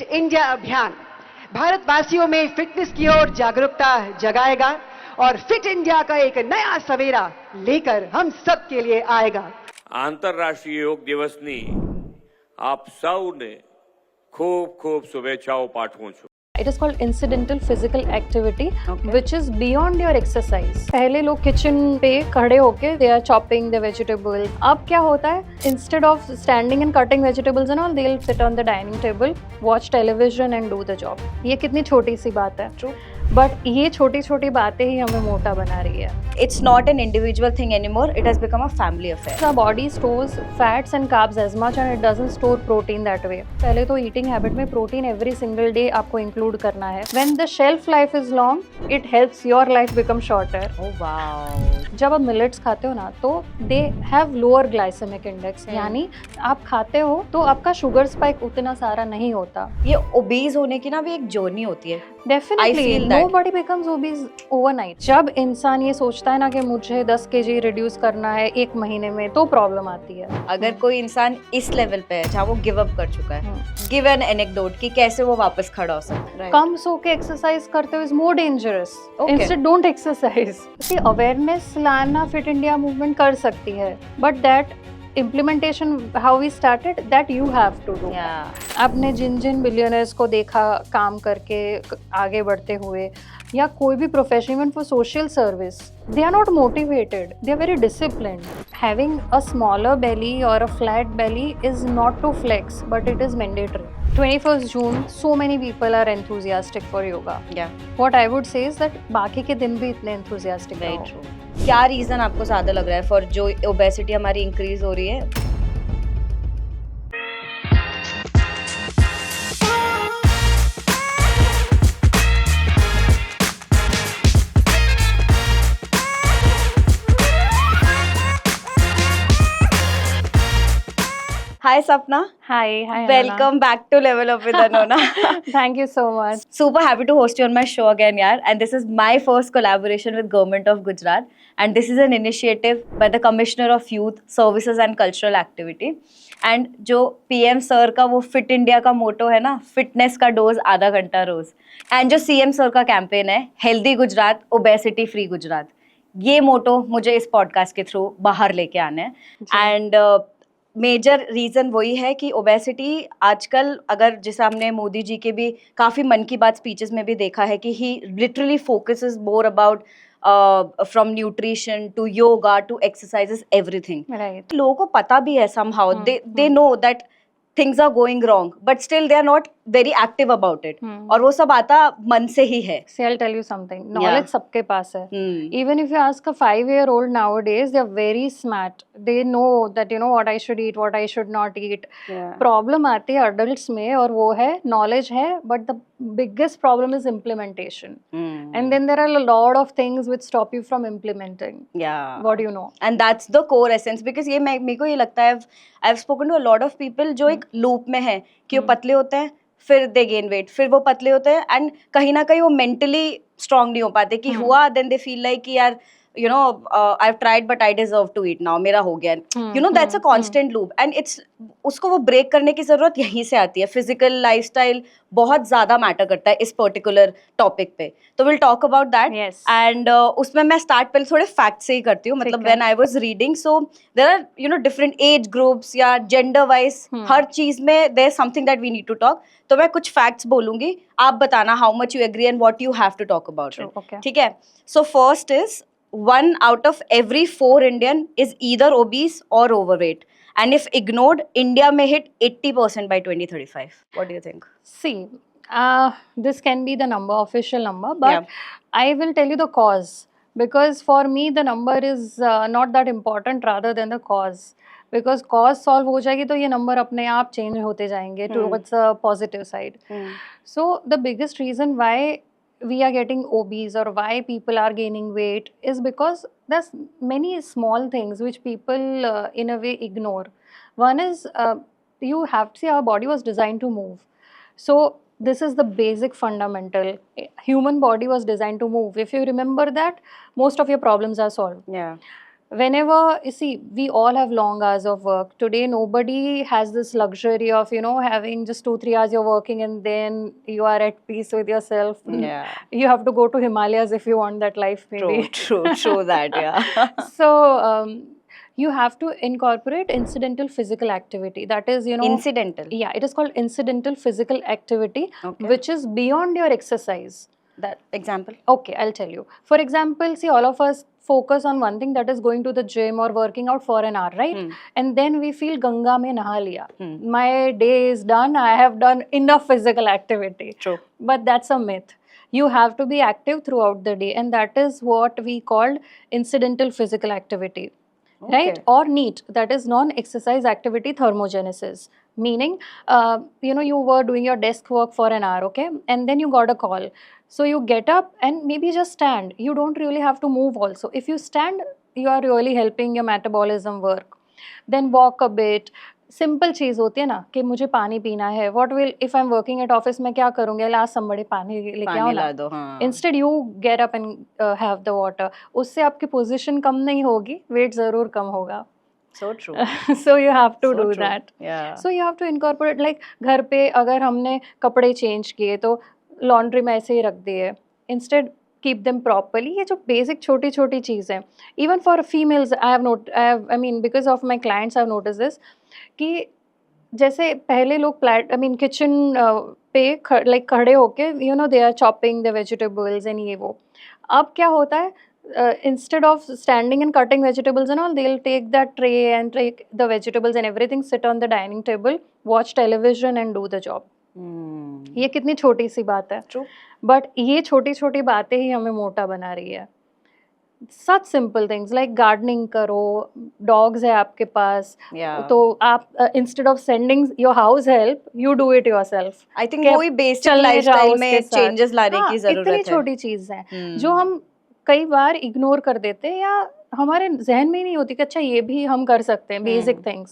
Fit India अभियान भारतवासियों में फिटनेस की ओर जागरूकता जगाएगा और फिट इंडिया का एक नया सवेरा लेकर हम सब के लिए आएगा. આંતરરાષ્ટ્રીય યોગ દિવસની આપ સૌને ખૂબ ખૂબ શુભેચ્છાઓ પાઠવું છું. It is called incidental physical activity, which is beyond your exercise. पहले लोग किचन पे खड़े होके they are chopping the vegetables. अब क्या होता है? Instead of standing and cutting vegetables and all, they'll sit on the dining table, watch television and do the job. ये कितनी छोटी सी बात है. True. बट ये छोटी छोटी बातें ही हमें मोटा बना रही है. It's not an individual thing anymore. It has become a family affair. Our body stores fats and carbs as much and it doesn't store protein that way. पहले तो eating habit में protein every single day आपको include करना है. When the shelf life is long, it helps your life become shorter. Oh wow. जब आप millets खाते हो ना तो they have lower glycemic index, यानी आप खाते हो तो आपका शुगर स्पाइक उतना सारा नहीं होता. ये ओबीज होने की ना भी एक जर्नी होती है. Definitely nobody becomes obese overnight. जब इंसान ये सोचता है ना कि मुझे 10 kg रिड्यूस करना है एक महीने में, तो प्रॉब्लम आती है. अगर कोई इंसान इस लेवल पे है जहाँ वो गिव अप कर चुका है, गिव एन एनेक्डोट कि कैसे वो वापस खड़ा हो सकता है. कम सो के एक्सरसाइज करते हो is more dangerous. Instead don't exercise. Awareness लाना फिट इंडिया मूवमेंट कर सकती है, but that implementation how we started that you have to do. आपने जिन बिलियनर्स को देखा काम करके आगे बढ़ते हुए, या कोई भी profession even for social service, they are not motivated, they are very disciplined. Having a smaller belly or a flat belly is not to flex, but it is mandatory. 21st June, so many people are enthusiastic for yoga. What I would say is that बाकी के दिन भी इतने enthusiastic Very true. क्या reason आपको ज्यादा लग रहा है फॉर जो ओबेसिटी हमारी इंक्रीज हो रही है? Hi Sapna. Hi. Welcome back to Level Up with Anona. Thank you so much. Super happy to host you on my show again, yaar. And this is my first collaboration with Government of Gujarat. And this is an initiative by the Commissioner of Youth, Services and Cultural Activity. And जो PM sir का वो fit India का मोटो है ना, fitness का dose आधा घंटा रोज. And जो CM सर का कैंपेन है, healthy Gujarat, obesity free Gujarat, ये मोटो मुझे इस पॉडकास्ट के थ्रू बाहर लेके आना है. एंड मेजर रीज़न वही है कि ओबेसिटी आजकल, अगर जैसे हमने मोदी जी के भी काफ़ी मन की बात स्पीचेस में भी देखा है कि he literally focuses more about from nutrition to yoga to exercises everything. लोगों को पता भी है somehow they know that things are going wrong, but still they are not very active about it. और वो सब आता मन से ही है. See, I'll tell you something. Knowledge सबके पास है. Even if you ask a 5-year-old nowadays, they are very smart. They know that what I should eat, what I should not eat. Problem आती है adults में, और वो है knowledge है, but the biggest problem is implementation. And then there are a lot of things which stop you from implementing. What do you know? And that's the core essence, because ये मेरे को ये लगता है, I've spoken to a lot of people जो एक loop में है कि वो पतले होते हैं, फिर दे गेन वेट, फिर वो पतले होते हैं, एंड कहीं ना कहीं वो मेंटली स्ट्रांग नहीं हो पाते कि हुआ, देन दे फील लाइक कि यार I've tried but I deserve to eat now, मेरा हो गया. That's a constant loop, and it's उसको वो ब्रेक करने की जरूरत यहीं से आती है. फिजिकल लाइफस्टाइल बहुत ज्यादा मैटर करता है इस पर्टिकुलर टॉपिक पे, तो will talk about that. And उसमें मैं स्टार्ट पहले थोड़े फैक्ट से ही करती हूँ. मतलब when I was reading, so there are different age groups या जेंडर वाइज, हर चीज में there is something that we need to talk. तो मैं कुछ फैक्ट्स बोलूंगी, आप बताना how much you agree and what you have to talk about it. ठीक है? So first is 1 out of every 4 Indian is either obese or overweight. And if ignored, India may hit 80% by 2035. What do you think? See, this can be the number, official number, but I will tell you the cause. Because for me, the number is not that important rather than the cause. Because cause solve हो जाएगी तो ये number अपने आप change होते जाएंगे towards a positive side. So the biggest reason why we are getting obese or why people are gaining weight is because there's many small things which people in a way ignore. One is you have to see our body was designed to move. So this is the basic fundamental. Human body was designed to move. If you remember that, most of your problems are solved. whenever you see, we all have long hours of work today. Nobody has this luxury of, you know, having just 2-3 hours you're working and then you are at peace with yourself. Yeah. You have to go to Himalayas if you want that life, maybe. True that, yeah. So you have to incorporate incidental physical activity, that is, you know, Incidental. yeah, it is called incidental physical activity. Okay. Which is beyond your exercise. That example. Okay, I'll tell you. For example, see, all of us focus on one thing, that is going to the gym or working out for an hour, right? And then we feel Ganga mein naha liya. My day is done. I have done enough physical activity. True. But that's a myth. You have to be active throughout the day, and that is what we called incidental physical activity. Right? Okay. Or NEAT, that is non-exercise activity thermogenesis. Meaning, you know, you were doing your desk work for an hour, okay? And then you got a call. So you get up and maybe just stand. You don't really have to move also. If you stand, you are really helping your metabolism work. Then walk a bit. Simple चीज़ होती है ना कि मुझे पानी पीना है. What will, if I am working at office में क्या करूँगी? लास्ट समबडी पानी लेके आओ ना. दो, हाँ. Instead you get up and have the water. उससे आपकी पोजीशन कम नहीं होगी, वेट ज़रूर कम होगा. So true. So you have to So do true. that. Yeah. So you have to incorporate, like घर पे अगर हमने कपड़े चेंज किए तो लॉन्ड्री में ऐसे ही रख दिए. Instead keep them properly. ये जो बेसिक छोटी छोटी चीज़ है. Even for females, I mean because of my clients I've noticed this कि जैसे पहले लोग किचन पे लाइक खड़े होके, you know, they are chopping the vegetables and ये वो. अब क्या होता है, instead of standing and cutting vegetables and all, they'll take that tray and take the vegetables and everything, sit on the dining table, watch television and do the job. ये कितनी छोटी सी बात है. True. बट ये छोटी छोटी बातें ही हमें मोटा बना रही है. सच सिंपल थिंग्स लाइक गार्डनिंग करो, डॉग्स है आपके पास, Yeah. तो आप instead of sending your house help, you do it yourself. I think वही basic lifestyle में changes लाने की जरूरत है. इतनी छोटी चीज है जो हम कई बार इग्नोर कर देते हैं या हमारे जहन में ही नहीं होती कि अच्छा ये भी हम कर सकते हैं, basic things.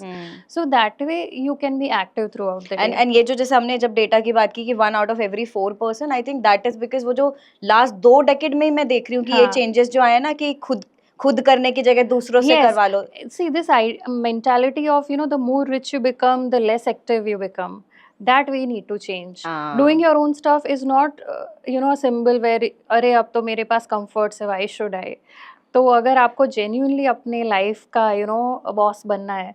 So that way you can be active through out the day. And ये जो जैसे हमने जब डेटा की बात की कि 1 out of every 4 person, I think that is because वो जो लास्ट 2 डेकेड में मैं देख रही हूँ कि ये हाँ. चेंजेस जो आए ना कि खुद करने की जगह दूसरों से करवा लो. See, this mentality of, you know, the more rich you become, the less active you become. That we need to change. Doing your own stuff is not, you know, a symbol where अरे अब तो मेरे पास comforts है, why should I? तो अगर आपको genuinely अपने life का, you know, boss बनना है,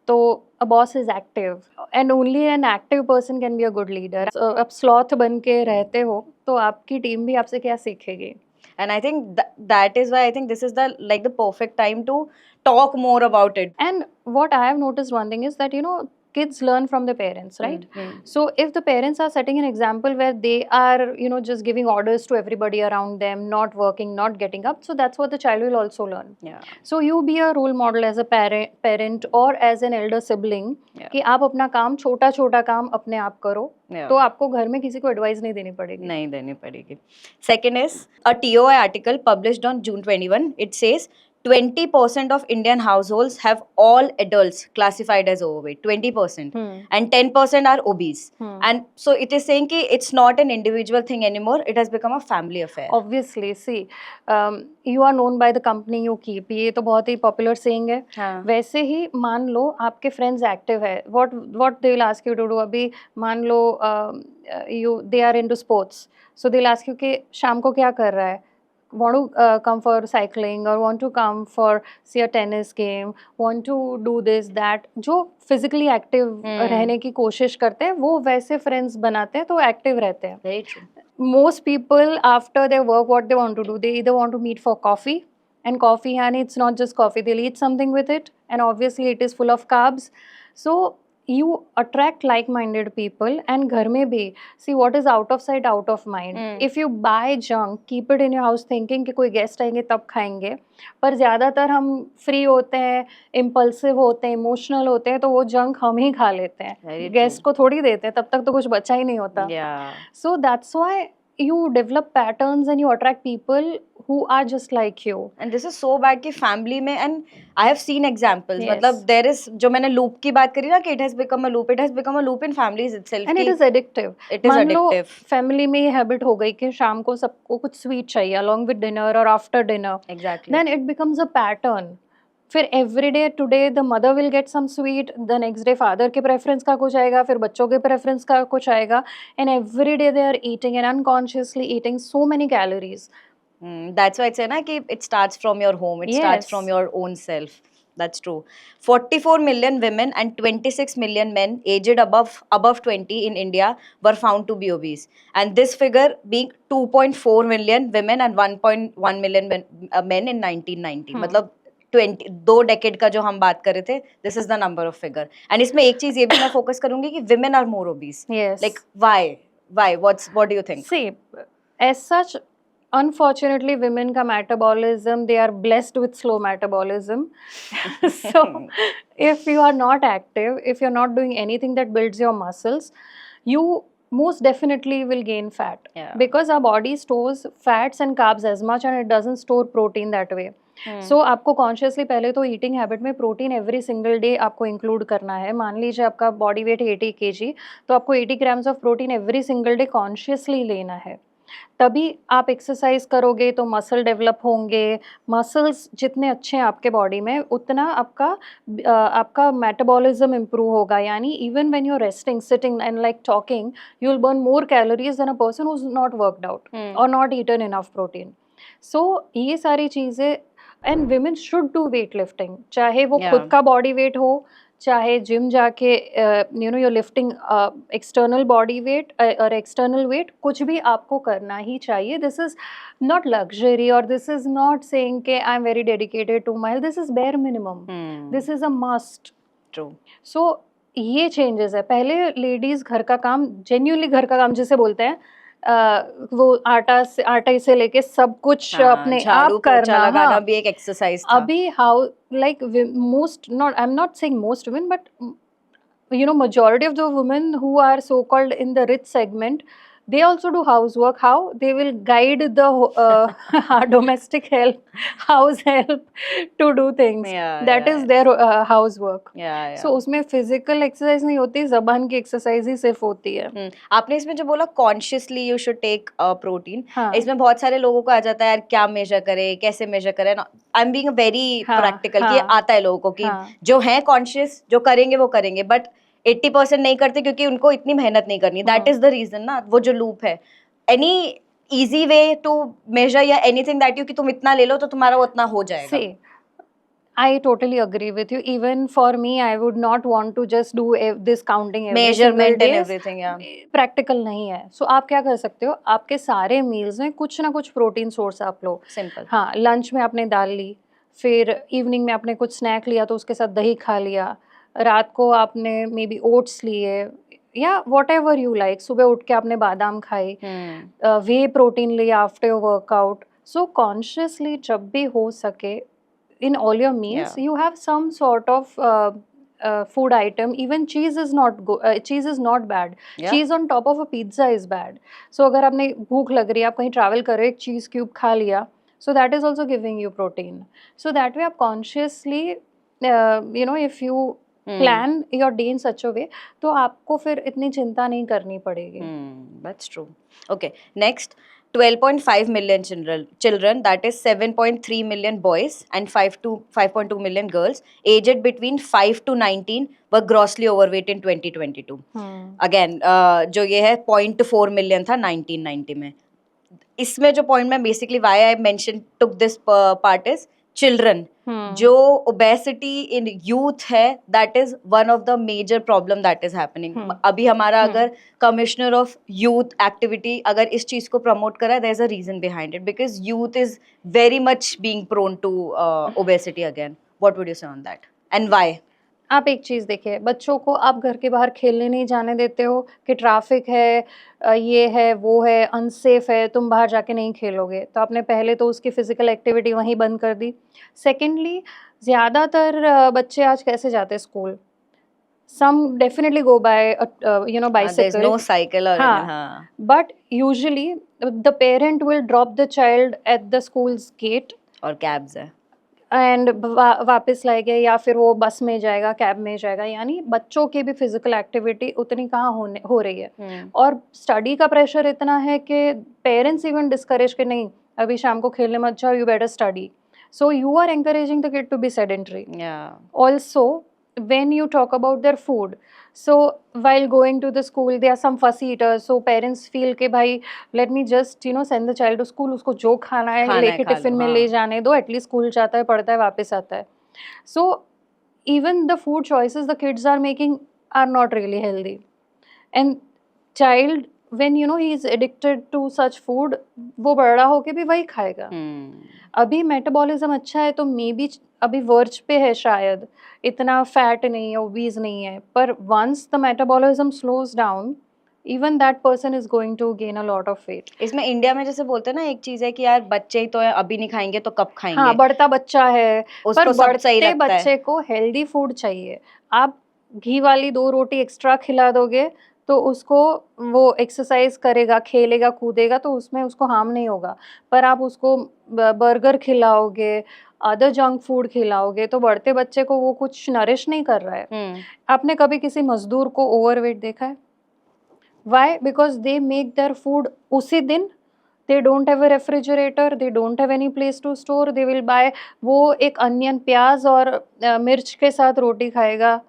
तो a boss is active and only an active person can be a good leader. So, अब sloth बन के रहते हो तो आपकी टीम भी आपसे क्या सीखेगी? And I think that is why I think this is the perfect time to talk more about it. And what I have noticed one thing is that, you know, kids learn from their parents, right? So if the parents are setting an example where they are, you know, just giving orders to everybody around them, not working, not getting up, so that's what the child will also learn. Yeah. So you be a role model as a parent or as an elder sibling कि आप अपना काम छोटा काम अपने आप करो, तो आपको घर में किसी को एडवाइस नहीं देनी पड़ेगी. Second is a TOI article published on June 21. It says 20% of Indian households have all adults classified as overweight. 20%. And 10% are obese. And so it is saying that it's not an individual thing anymore. It has become a family affair. Obviously, see, you are known by the company you keep. ये तो बहुत ही popular saying है. हाँ. वैसे ही मान लो आपके friends active है. What they will ask you to do? अभी मान लो they are into sports. So they will ask you कि शाम को क्या कर रहा है? Want to come for cycling or want to come for say a tennis game, want to do this that, जो physically active रहने की कोशिश करते हैं वो वैसे friends बनाते हैं तो active रहते हैं. Very true. Most people after their work what they want to do, they either want to meet for coffee, and coffee, and it's not just coffee, they'll eat something with it, and obviously it is full of carbs. So you attract like-minded people. And घर में भी, see, what is out of sight out of mind. If you buy junk, keep it in your house thinking कि कोई guest आएंगे तब खाएंगे, पर ज़्यादातर हम फ्री होते हैं, इम्पल्सिव होते हैं, इमोशनल होते हैं, तो वो जंक हम ही खा लेते हैं, गेस्ट को थोड़ी देते हैं, तब तक तो कुछ बचा ही नहीं होता. So that's why you develop patterns and you attract people who are just like you. And this is so bad कि family में, and I have seen examples. मतलब there is, जो मैंने loop की बात करी ना कि it has become a loop. It has become a loop in families itself. And it is addictive. It is addictive. मान लो family में ये habit हो गई कि शाम को सबको कुछ sweet चाहिए along with dinner or after dinner. Exactly. Then it becomes a pattern. फिर every day today the mother will get some sweet, the next day father के प्रेफरेंस का कुछ आएगा, फिर बच्चों के प्रेफरेंस का कुछ आएगा, and every day they are eating and unconsciously eating so many calories. That's why it's na कि it starts from your home, it starts Yes. from your own self. That's true. 44 million women and 26 million men aged above 20 in India were found to be obese, and this figure being 2.4 million women and 1.1 million men in 1990. मतलब 2 decade का जो हम बात कर रहे थे, this is the number of figure. And इसमें एक चीज ये भी मैं फोकस करूंगी कि women are more obese. Yes. Like why? What do you think? See, as such, unfortunately, women ka metabolism, they are blessed with slow metabolism. So, if you are not active, if you're not doing anything that builds your muscles, you most definitely will gain fat. Yeah. Because our body stores fats and carbs as much and it doesn't store protein that way. सो आपको consciously पहले तो eating habit में protein every single day आपको include करना है. मान लीजिए आपका बॉडी वेट 80 kg, तो आपको 80 grams of protein every single day consciously लेना है. तभी आप एक्सरसाइज करोगे तो मसल डेवलप होंगे. मसल्स जितने अच्छे हैं आपके बॉडी में, उतना आपका मेटाबॉलिज्म इम्प्रूव होगा. यानी even when you are resting, sitting and like talking, you will burn more calories than a person who is not worked out और not eaten enough protein. So ये सारी चीज़ें, and women should do weight lifting, चाहे वो खुद का body weight हो, चाहे जिम जाके you lifting external body weight और एक्सटर्नल वेट, कुछ भी आपको करना ही चाहिए. दिस इज नॉट लग्जरी और दिस इज नॉट सेइंग के I am very dedicated to my health. This is bare minimum, this is a must. True. So ये चेंजेस है. पहले लेडीज घर का काम, जेन्युइनली घर का काम जिसे बोलते हैं, वो आटा से लेके सब कुछ अपने आप करना, लगाना भी एक एक्सरसाइज था. अभी how like most, not I am not saying most women, but you know majority of the women who are so called in the rich segment, they also do housework. How they will guide the domestic help, house help to do things. That is their housework. So उसमें physical exercise नहीं होती, जबान की exercise ही सिर्फ होती है. आपने इसमें जो बोला consciously you should take protein, इसमें बहुत सारे लोगों को आ जाता है यार क्या मेजर करे, कैसे मेजर करे. I'm being very practical कि आता है लोगों को कि जो है conscious, जो करेंगे वो करेंगे, बट 80% नहीं करते क्योंकि उनको इतनी मेहनत नहीं करनी. दैट इज द रीजन ना, वो जो लूप है. Any easy way to measure या एनीथिंग दैट यू कि तुम इतना ले लो तो तुम्हारा वो उतना हो जाएगा. See, I totally agree with you. Even for me, I would not want to just do this counting every measurement single and days. everything. Yeah. Practical नहीं है. So आप क्या कर सकते हो, आपके सारे मील्स में कुछ ना कुछ प्रोटीन सोर्स आप लो. सिंपल. हाँ, लंच में आपने दाल ली, फिर इवनिंग में आपने कुछ स्नैक लिया तो उसके साथ दही खा लिया, रात को आपने मे बी ओट्स लिए, या वॉट एवर यू लाइक. सुबह उठ के आपने बादाम खाई, वे प्रोटीन लिया after your workout. So consciously जब भी हो सके, in all your meals, you have some sort of food item. Even cheese is not cheese is not bad. Cheese on top of a pizza is bad. So अगर आपने भूख लग रही है, आप कहीं travel कर रहे हो, एक cheese cube खा लिया, so that is also giving you protein. So that way आप consciously if you plan your day in such a way, तो आपको फिर इतनी चिंता नहीं करनी पड़ेगी. That's true. Okay, next. 12.5 million children, that is 7.3 million boys and 5.2 million girls aged between 5 to 19 were grossly overweight in 2022. Again, जो ये है 0.4 million था 1990 में. इसमें जो point मैं basically why I mentioned took this part is children. जो obesity in youth है, that is one of the major problem that is happening. अभी हमारा अगर commissioner of youth activity अगर इस चीज को promote करा, there is a reason behind it, because youth is very much being prone to obesity again. What would you say on that and why? आप एक चीज़ देखिए, बच्चों को आप घर के बाहर खेलने नहीं जाने देते हो कि ट्रैफिक है, ये है, वो है, अनसेफ है, तुम बाहर जाके नहीं खेलोगे, तो आपने पहले तो उसकी फिजिकल एक्टिविटी वहीं बंद कर दी. सेकेंडली, ज़्यादातर बच्चे आज कैसे जाते हैं school? Some definitely go by bicycle. There's no cycle or हाँ. But usually the parent will drop the child at the school's gate. और cabs है. एंड वापस लाएंगे, या फिर वो बस में जाएगा, कैब में जाएगा. यानी बच्चों की भी फिजिकल एक्टिविटी उतनी कहाँ हो रही है. और स्टडी का प्रेशर इतना है कि पेरेंट्स इवन डिस्करेज के नहीं, अभी शाम को खेलने मत जाओ, you better study. So you are encouraging the kid to be sedentary. Yeah. Also, when you talk about their food, so while going to the school there are some fussy eaters, so parents feel कि भाई let me just send the child to school, उसको जो खाना है खाना है, लेके खा लो, टिफिन में हाँ। ले जाने दो, एटलीस्ट स्कूल जाता है, पढ़ता है, वापस आता है. So even the food choices the kids are making are not really healthy, and child when he is addicted to such food, वो बड़ा होके भी वही खाएगा. अभी मेटाबॉलिज्म अच्छा है तो मे बी अभी वर्ज पे है, शायद इतना फैट नहीं है, ओबीज नहीं है, पर once the metabolism slows down, even that person is going to gain a lot of weight. इसमें इंडिया में जैसे बोलते हैं ना, एक चीज है कि यार बच्चे ही तो है, अभी नहीं खाएंगे तो कब खाएंगे. हाँ, बढ़ता बच्चा है, उसको पर सब सही बढ़ते लगता है. बच्चे को हेल्दी फूड चाहिए. आप घी वाली 2 रोटी एक्स्ट्रा खिला दोगे तो उसको वो एक्सरसाइज करेगा, खेलेगा, कूदेगा, तो उसमें उसको हार्म नहीं होगा. पर आप उसको बर्गर खिलाओगे, अदर जंक फूड खिलाओगे, तो बढ़ते बच्चे को वो कुछ नरिश नहीं कर रहा है. आपने कभी किसी मजदूर को ओवरवेट देखा है? Why? Because they make their food उसी दिन. They don't have a refrigerator, they don't have any place to store, they will buy, वो एक अनियन, प्याज और मिर्च के साथ रोटी खाएगा,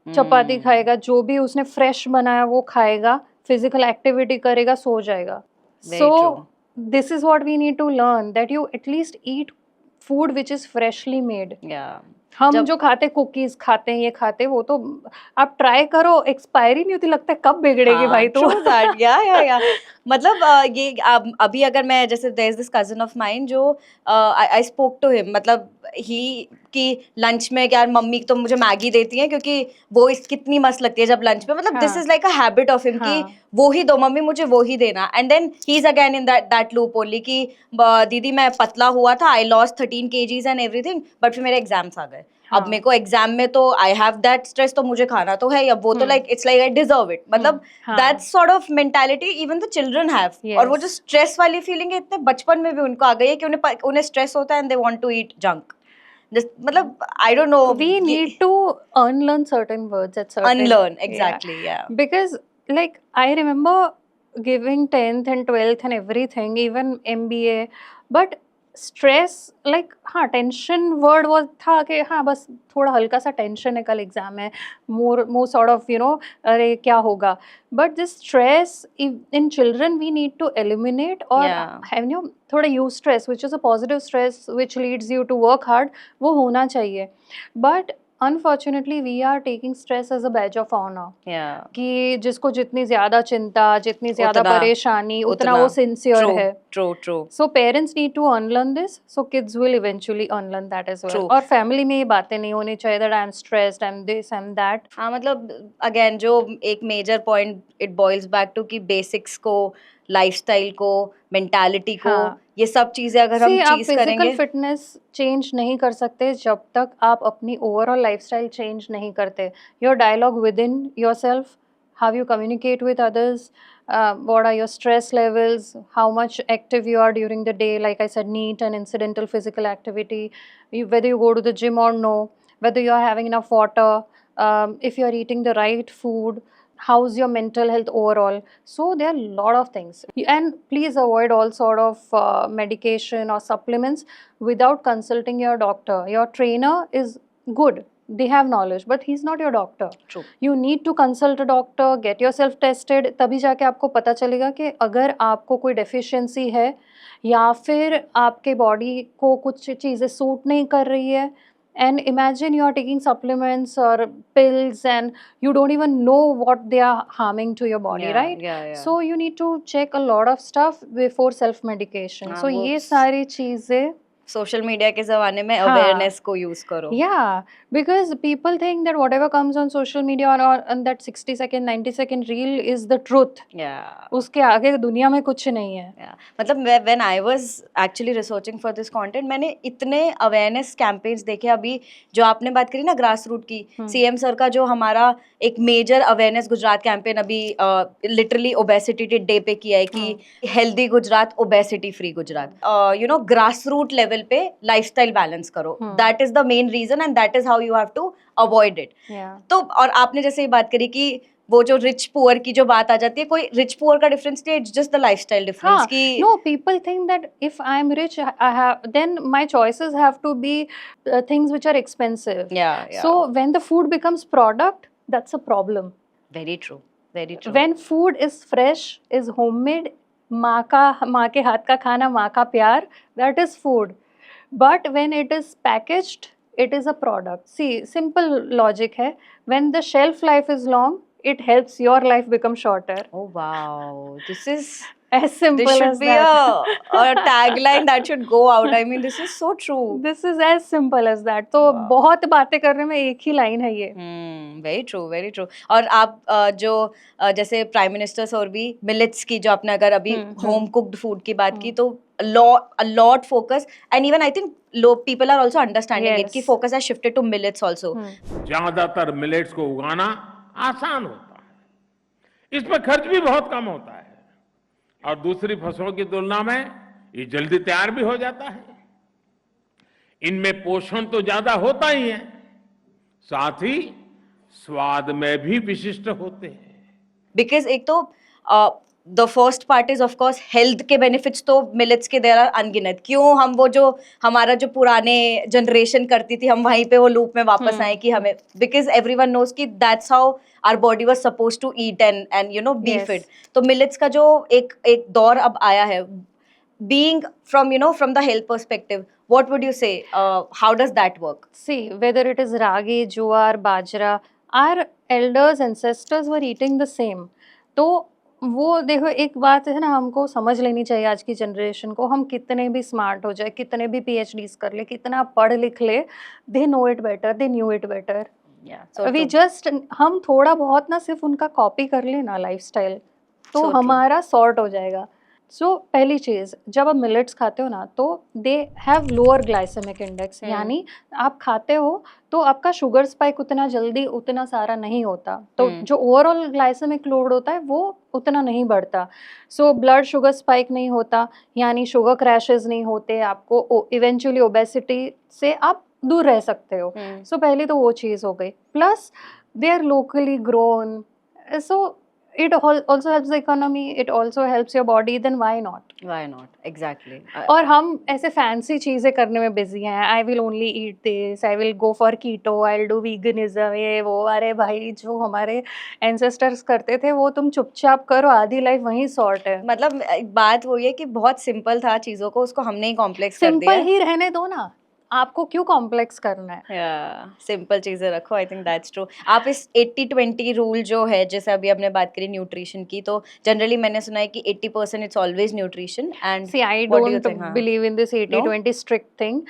चपाती खाएगा, जो भी उसने फ्रेश बनाया वो खाएगा, फिजिकल एक्टिविटी करेगा, सो जाएगा. So this is what we need to learn, that you at least eat food which is freshly made. हम जो खाते, कुकीज खाते हैं, ये खाते हैं, वो तो आप ट्राई करो, एक्सपायरी नहीं होती, लगता है कब बिगड़ेगी भाई. तो या मतलब ये अभी अगर मैं जैसे there is this cousin of mine जो आई स्पोक टू हिम, मतलब ही कि लंच में यार मम्मी तो मुझे मैगी देती है क्योंकि वो कितनी मस्त लगती है जब लंच में, मतलब this is like a habit of him कि वो ही दो मम्मी, मुझे वो ही देना. And then he is again in that loop only कि दीदी मैं पतला हुआ था, I lost 13 kgs and everything, but फिर मेरे एग्जाम्स आ गए. अब मेरे को एग्जाम में तो आई हैव दैट स्ट्रेस, तो मुझे खाना तो है, अब वो तो like it's like I deserve it, मतलब that sort of mentality even the children have. और वो जो स्ट्रेस वाली फीलिंग है इतने बचपन में भी उनको आ गई है कि उन्हें स्ट्रेस होता है and they want to eat junk. मतलब I don't know, we need to unlearn certain words at certain unlearn exactly. Yeah. Because like I remember giving 10th and 12th and everything, even MBA, but stress like हाँ, tension word वो था कि हाँ बस थोड़ा हल्का सा tension है, कल एग्जाम है, मोर सॉर्ट ऑफ अरे क्या होगा. But this stress in children we need to eliminate और हैव थोड़ा eustress which is a positive stress which leads you to work hard, वो होना चाहिए. But unfortunately we are taking stress as a badge of honour, कि जिसको जितनी ज्यादा चिंता, जितनी ज्यादा परेशानी, उतना वो सिंसियर है. True. So parents need to unlearn this, so kids will eventually unlearn that as well. और फैमिली में ये बातें नहीं होनी चाहिए that I am stressed, I am this, I am that. हाँ, मतलब अगेन जो एक major point it boils back to कि बेसिक्स को, लाइफस्टाइल को, मेंटालिटी को, ये सब चीजें अगर हम चीज करेंगे. फिजिकल फिटनेस चेंज नहीं कर सकते जब तक आप अपनी ओवरऑल लाइफस्टाइल चेंज नहीं करते. Your dialogue within yourself, how you communicate with others, what are your stress levels, how much active you are during the day, like I said, neat and incidental physical activity, whether you go to the gym or no, whether you are having enough water, if you are eating the right food, how's your mental health overall. So there are a lot of things, and please avoid all sort of medication or supplements without consulting your doctor. Your trainer is good, they have knowledge, but he's not your doctor. True. You need to consult a doctor, get yourself tested, तभी जाके आपको पता चलेगा कि अगर आपको कोई deficiency है या फिर आपके बॉडी को कुछ चीज़ें सूट नहीं कर रही है. And imagine you are taking supplements or pills and you don't even know what they are harming to your body, right? So you need to check a lot of stuff before self medication. So ये सारी चीज़ें social media के जमाने में awareness को use करो. Yeah, because people think that whatever comes on social media or on that 60-second 90-second reel is the truth. उसके आगे दुनिया में कुछ नहीं है. मतलब when I was actually researching for this content, मैंने इतने अवेयरनेस कैंपेन्स देखे. अभी जो आपने बात करी ना ग्रास रूट की, सीएम सर का जो हमारा एक मेजर अवेयरनेस गुजरात कैंपेन अभी लिटरली ओबेसिटी डे पे किया है कि healthy Gujarat, obesity free Gujarat. You know, grass root level पे लाइफस्टाइल बैलेंस करो. That is the main reason and that is how you have to avoid it. तो और आपने जैसे ये बात करी कि वो जो रिच पुअर की जो बात आ जाती है, कोई रिच पुअर का डिफरेंस नहीं, it's just the lifestyle difference हाँ, कि no, people think that if I am rich, I have, then my choices have to be things which are expensive. yeah. So when the food becomes product, that's a problem. very true, very true. When food is fresh, is homemade, माँ के हाथ का खाना, माँ का प्यार, that is food. But when it is packaged, it is a product. See, simple logic है. When the shelf life is long, it helps your life become shorter. Oh wow, this is As simple this should as be that. a tagline that should go out. I mean, this is so true. This is as simple as that. तो Wow. बहुत बातें करने में एक ही line है ये. Very true, very true. और आप जो जैसे प्राइम मिनिस्टर्स और भी मिलेट्स की जो आपने अगर अभी होम कुक्ड फूड की बात की, तो a lot focus, and even I think people are also understanding it कि focus has shifted to millets also. ज्यादातर मिलेट्स को उगाना आसान होता है, इसमें खर्च भी बहुत कम होता है और दूसरी फसलों की तुलना में ये जल्दी तैयार भी हो जाता है. इनमें पोषण तो ज्यादा होता ही है, साथ ही स्वाद में भी विशिष्ट होते हैं. बिकॉज एक तो the first part is of course health के बेनिफिट्स तो मिलेट्स के देयर आर अनगिनत. क्यों हम वो जो हमारा जो पुराने जनरेशन करती थी, हम वहीं पे वो लूप में वापस आए कि हमें, बिकॉज एवरीवन नोज कि that's how our body was supposed to eat and you know be fit. तो मिलेट्स का जो एक दौर अब आया है, being from the health perspective, what would you say, how does that work? See, whether it is ragi, jowar, bajra, our elders, ancestors were eating the same. तो वो देखो, एक बात है ना, हमको समझ लेनी चाहिए आज की जनरेशन को. हम कितने भी स्मार्ट हो जाए, कितने भी PhDs कर ले, कितना पढ़ लिख ले, they know it better, they knew it better. So we just, हम थोड़ा बहुत ना सिर्फ उनका कॉपी कर ले ना लाइफस्टाइल, तो So true. हमारा सॉर्ट हो जाएगा. सो पहली चीज़, जब आप मिलेट्स खाते हो ना, तो they have lower glycemic index, यानी आप खाते हो तो आपका शुगर स्पाइक उतना जल्दी उतना सारा नहीं होता, तो जो ओवरऑल ग्लाइसेमिक लोड होता है वो उतना नहीं बढ़ता. सो ब्लड शुगर स्पाइक नहीं होता, यानी शुगर क्रैशेस नहीं होते, आपको इवेंचुअली ओबेसिटी से आप दूर रह सकते हो. सो पहली तो वो चीज़ हो गई. Plus they are locally grown, so it also helps the economy, it also helps your body, then why not? Exactly. और हम ऐसे फैंसी चीज़ें करने में बिजी हैं. I will only eat this, I will go for keto, I will do veganism, ये वो. अरे भाई, जो हमारे एंसेस्टर्स करते थे वो तुम चुपचाप करो, आधी लाइफ वहीं सॉर्ट है. मतलब बात वो ये कि बहुत सिंपल था चीज़ों को, उसको हमने ही कॉम्प्लेक्स कर दिया. सिंपल ही रहने दो ना, आपको क्यों कॉम्प्लेक्स करना है. सिंपल चीजें रखो. I think that's true. आप इस 80-20 रूल जो है, जैसे अभी आपने बात करी न्यूट्रिशन की, तो जनरली मैंने सुना है कि 80% it's always nutrition. And see, I don't believe in this 80-20 strict thing.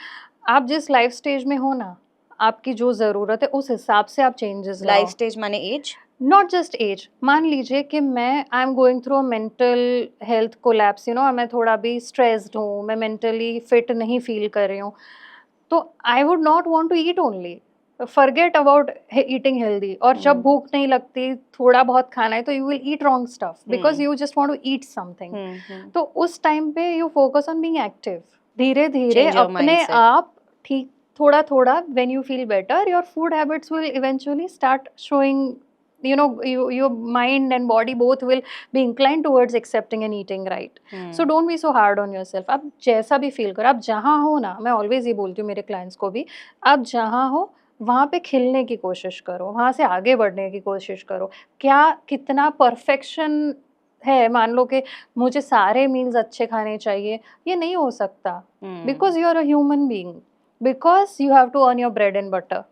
आप जिस लाइफ स्टेज में हो ना, आपकी जो ज़रूरत है उस हिसाब से आप चेंजेस लाओ. लाइफ स्टेज माने एज, नॉट जस्ट एज. मान लीजिए कि I am going through a mental health collapse, मैं थोड़ा भी स्ट्रेस्ड हूँ, मैं मेंटली फिट नहीं फील कर रही हूँ, तो I would not want to eat only. Forget about eating healthy. और जब भूख नहीं लगती, थोड़ा बहुत खाना है, तो you will eat wrong stuff because you just want to eat something. तो उस टाइम पे you focus on being active. धीरे धीरे अपने आप ठीक, थोड़ा थोड़ा, when you feel better, your food habits will eventually start showing. your mind and body both will be inclined towards accepting and eating right. So don't be so hard on yourself. आप जैसा भी feel करो, आप जहाँ हो ना, मैं always ये बोलती हूँ मेरे क्लाइंट्स को भी, आप जहाँ हो वहाँ पे खिलने की कोशिश करो, वहाँ से आगे बढ़ने की कोशिश करो. क्या कितना परफेक्शन है, मान लो कि मुझे सारे मील्स अच्छे खाने चाहिए, ये नहीं हो सकता. Because you are a human being, because you have to earn your bread and butter.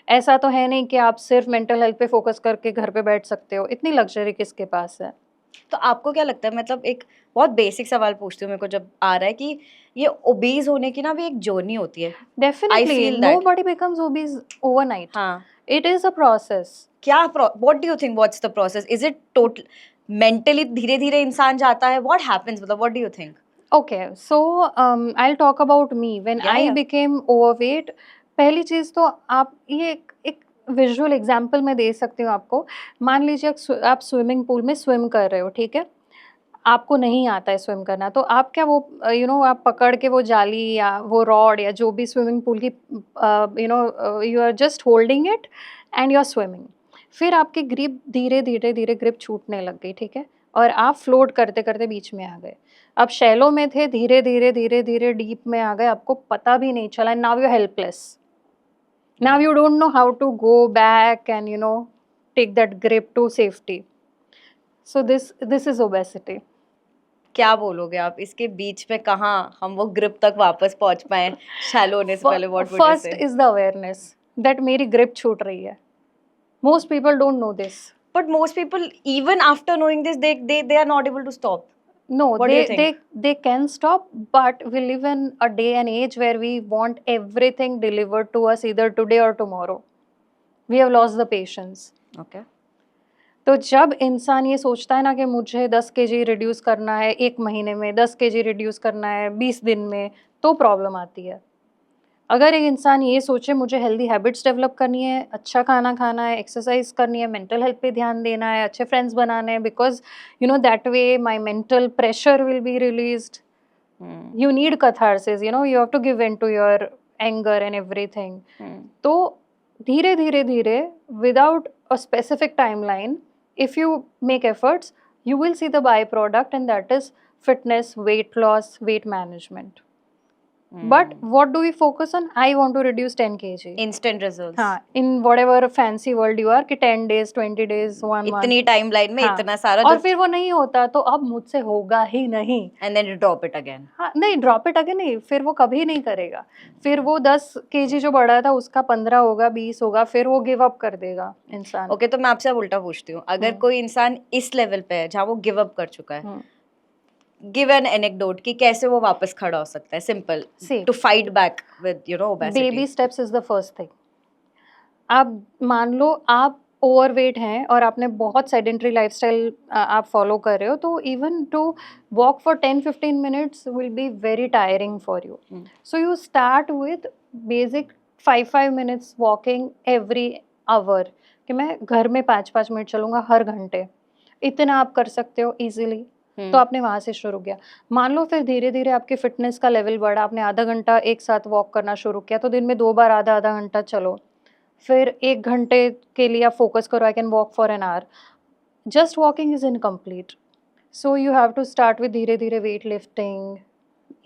ऐसा तो है नहीं कि आप सिर्फ मेंटल हेल्थ पे फोकस करके घर पे बैठ सकते हो. इतनी लग्जरी किसके पास है. तो आपको क्या लगता है, मतलब एक बहुत बेसिक सवाल पूछती हूँ मेरे को जब आ रहा है, कि ये ओबीज होने की ना भी एक जर्नी होती है. Definitely nobody becomes obese overnight. हाँ, इट इज अ प्रोसेस. क्या what do you think, what's the process? Is it total mentally धीरे धीरे इंसान जाता है? व्हाट हैपेंस, मतलब what do you think? Okay, so I'll talk about me. When I became overweight, पहली चीज़ तो आप ये एक विजुअल एग्जांपल मैं दे सकती हूँ आपको. मान लीजिए आप स्विमिंग पूल में स्विम कर रहे हो, ठीक है, आपको नहीं आता है स्विम करना, तो आप क्या वो आप पकड़ के वो जाली या वो रॉड या जो भी स्विमिंग पूल की you are just holding it and you are swimming. फिर आपकी ग्रिप धीरे धीरे धीरे ग्रिप छूटने लग गई, ठीक है, और आप फ्लोट करते करते बीच में आ गए। आप शैलो में थे, धीरे धीरे धीरे धीरे डीप में आ गए, आपको पता भी नहीं चला, and now you helpless. Now you don't know how to go back and take that grip to safety. So this is obesity. क्या बोलोगे आप इसके बीच में, कहाँ हम वो ग्रिप तक वापस पहुंच पाए शैलो होने से पहले? व्हाट वुड यू फर्स्ट से? इज द अवेयरनेस दैट मेरी ग्रिप छूट रही है। Most people don't know this. But most people, even after knowing this, they are not able to stop. No, What do you think? they can stop, but we live in a day and age where we want everything delivered to us either today or tomorrow. We have lost the patience. Okay. तो जब इंसान ये सोचता है ना कि मुझे 10 kg reduce करना है 1 महीने में, 10 kg रिड्यूस करना है 20 दिन में, तो प्रॉब्लम आती है। अगर एक इंसान ये सोचे मुझे हेल्दी हैबिट्स डेवलप करनी है, अच्छा खाना खाना है, एक्सरसाइज करनी है, मेंटल हेल्थ पे ध्यान देना है, अच्छे फ्रेंड्स बनाने हैं, because that way my mental pressure will be released. You need catharsis, you have to give in to your anger and everything. तो धीरे धीरे धीरे without a specific timeline, if you make efforts, you will see the byproduct, and that is fitness, weight loss, weight management. But what do we focus on? I want to reduce 10 kg. Instant results. हाँ, in whatever fancy world you are कि 10 days, 20 days, 1 month. इतनी timeline में हाँ, इतना सारा और फिर वो नहीं होता तो अब मुझसे होगा ही नहीं। and then you drop it again. हाँ, नहीं, ड्रॉप इट अगेन नहीं, फिर वो कभी नहीं करेगा। फिर वो 10 kg जो बढ़ा था उसका 15 होगा, 20 होगा, फिर वो गिव अप कर देगा इंसान। ओके, तो मैं आपसे अब उल्टा पूछती हूँ, अगर कोई इंसान इस लेवल पे है जहाँ वो गिव अप कर चुका है, गिव एन एनेक्डोट कि कैसे वो वापस खड़ा हो सकता है, simple, See, to fight back with obesity. Baby steps is the first thing. आप मान लो आप ओवरवेट हैं और आपने बहुत सेडेंटरी लाइफस्टाइल आप फॉलो कर रहे हो, तो even to walk for 10-15 minutes will be very tiring for you. So you start with basic 5 minutes walking every hour, कि मैं घर में 5 मिनट चलूँगा हर घंटे, इतना आप कर सकते हो इजीली। तो आपने वहाँ से शुरू किया। मान लो फिर धीरे धीरे आपके फिटनेस का लेवल बढ़ा, आपने आधा घंटा एक साथ वॉक करना शुरू किया, तो दिन में 2 बार आधा घंटा चलो। फिर 1 घंटे के लिए आप फोकस करो, I can walk for an hour. Just walking is incomplete, so you have to start with धीरे धीरे weight lifting,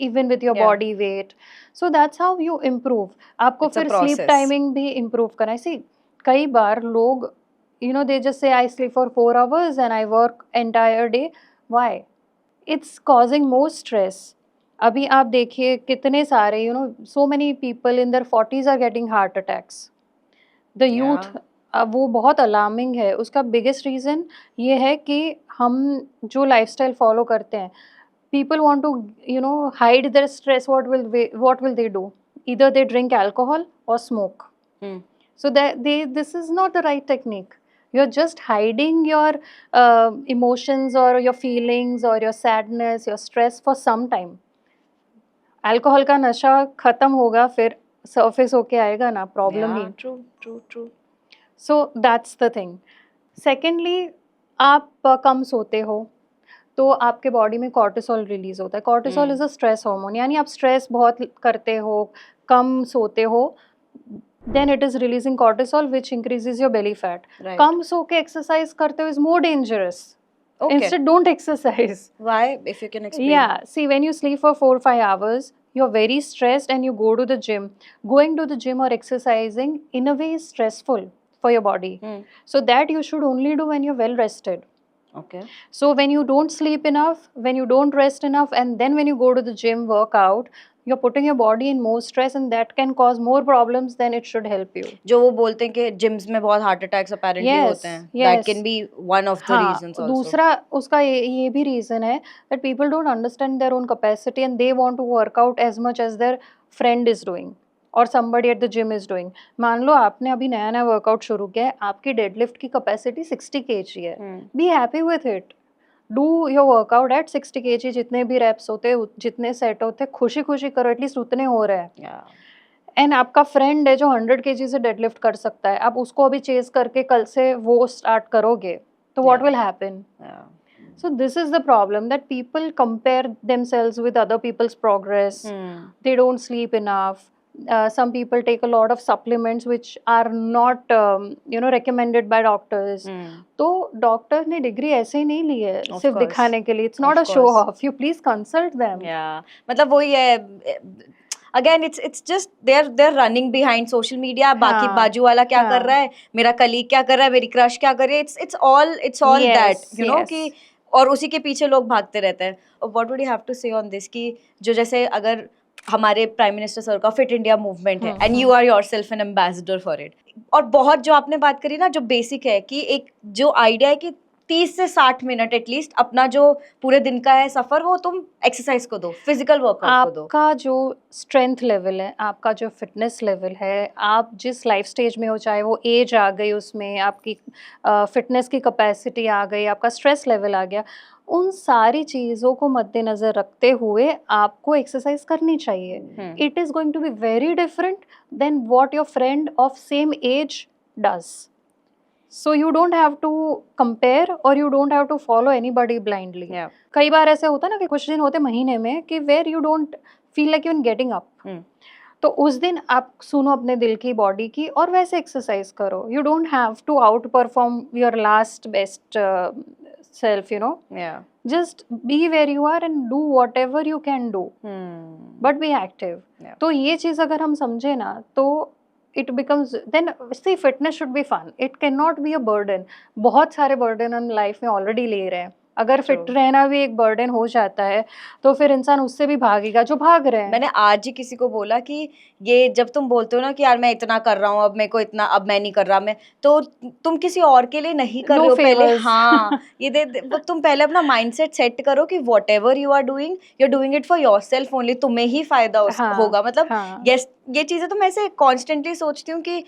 even with your body weight. So that's how you improve. आपको फिर स्लीप टाइमिंग भी improve करना है। सी, कई बार लोग they just say I sleep for 4 hours and I work entire day. Why? It's causing more stress. अभी आप देखिए कितने सारे so many people in their 40s are getting heart attacks. The youth, वो बहुत अलार्मिंग है। उसका बिगेस्ट रीज़न ये है कि हम जो लाइफस्टाइल फॉलो करते हैं, people want to hide their stress. What will they do? Either they drink alcohol or smoke. So this is not the right technique. You're just hiding your emotions or your feelings or your sadness, your stress for some time. Alcohol का नशा खत्म होगा, फिर surface होके आएगा ना problem he. True. So that's the thing. Secondly, आप कम सोते हो तो आपके बॉडी में कॉर्टिसोल रिलीज होता है। Cortisol is a stress hormone, यानी आप स्ट्रेस बहुत करते हो, कम सोते हो, then it is releasing cortisol which increases your belly fat. Right. कम सो के एक्सरसाइज करते हो is more dangerous. Okay. Instead, don't exercise. Why? If you can explain. Yeah, see, when you sleep for 4-5 hours, you're very stressed and you go to the gym. Going to the gym or exercising in a way is stressful for your body. So that you should only do when you're well rested. Okay. So when you don't sleep enough, when you don't rest enough, and then when you go to the gym, work out, you're putting your body in more stress, and that can cause more problems than it should help you. जो वो बोलते हैं कि gyms में बहुत heart attacks apparently होते हैं. That can be one of the reasons also. दूसरा उसका ये भी reason है that people don't understand their own capacity and they want to work out as much as their friend is doing or somebody at the gym is doing. मान लो आपने अभी नया workout शुरू किया है, आपकी डेडलिफ्ट की कैपेसिटी 60 kg है, be happy with it, do your workout eight 60 kg, जितने भी रेप्स होते, जितने सेट होते, खुशी खुशी करो, एटलीस्ट उतने हो रहे हैं। एंड आपका फ्रेंड है जो 100 kg से डेडलिफ्ट कर सकता है, आप उसको अभी चेज करके कल से वो स्टार्ट करोगे तो what will happen? So this is the problem, that people compare themselves with other people's progress. They don't sleep enough. some people take a lot of supplements which are not recommended by doctors. तो doctor ने degree ऐसे ही नहीं ली है Of सिर्फ course. दिखाने के लिए. It's not a Of show course. Off. You please consult them. मतलब वही है, again it's just there running behind social media. बाकी हाँ, बाजू वाला क्या कर हाँ. रहा है, मेरा कलीग क्या कर रहा है, मेरी क्रश क्या कर रही है, it's all Yes, that you know yes. कि, और उसी के पीछे लोग भागते रहते हैं. और what would you have to say on this कि जो जैसे अगर हमारे प्राइम मिनिस्टर सर का फिट इंडिया मूवमेंट है and you are yourself an ambassador for it, और बहुत जो आपने बात करी ना, जो बेसिक है कि एक जो आइडिया है कि 30 से 60 मिनट एटलीस्ट अपना जो पूरे दिन का है सफर, वो तुम एक्सरसाइज को दो, फिजिकल वर्कआउट को दो. आपका जो स्ट्रेंथ लेवल है, आपका जो फिटनेस लेवल है, आप जिस लाइफ स्टेज में हो, चाहे वो एज आ गई, उसमें आपकी फिटनेस की कैपेसिटी आ गई, आपका स्ट्रेस लेवल आ गया, उन सारी चीज़ों को मद्देनज़र रखते हुए आपको एक्सरसाइज करनी चाहिए. It is going to be very different than what your friend of same age does. So you don't have to compare or you don't have to follow anybody blindly. Yeah. कई बार ऐसे होता है ना कि कुछ दिन होते महीने में कि where you don't feel like you're getting up. तो उस दिन आप सुनो अपने दिल की, बॉडी की, और वैसे एक्सरसाइज करो. You don't have to out perform your last best self, you know. Yeah. Just be where you are and do whatever you can do. But be active. Yeah. तो ये चीज़ अगर हम समझे ना, तो it becomes, then see, fitness should be fun. It cannot be a burden. बहुत सारे burden हम लाइफ में ऑलरेडी ले रहे हैं. अगर फिट रहना भी एक बर्डन हो जाता है तो फिर इंसान उससे भी भागेगा जो भाग रहे हैं. मैंने आज ही किसी को बोला कि ये जब तुम बोलते हो ना कि यार मैं इतना कर रहा हूँ, अब मेरे को इतना, अब मैं नहीं कर रहा, मैं तो तुम किसी और के लिए नहीं कर रहे हो पहले. हाँ, ये तुम पहले अपना माइंडसेट सेट करो कि whatever you are doing it for yourself only. तुम्हें ही फायदा होगा. मतलब यस, ये चीजें तो मैं ऐसे कॉन्स्टेंटली सोचती हूँ कि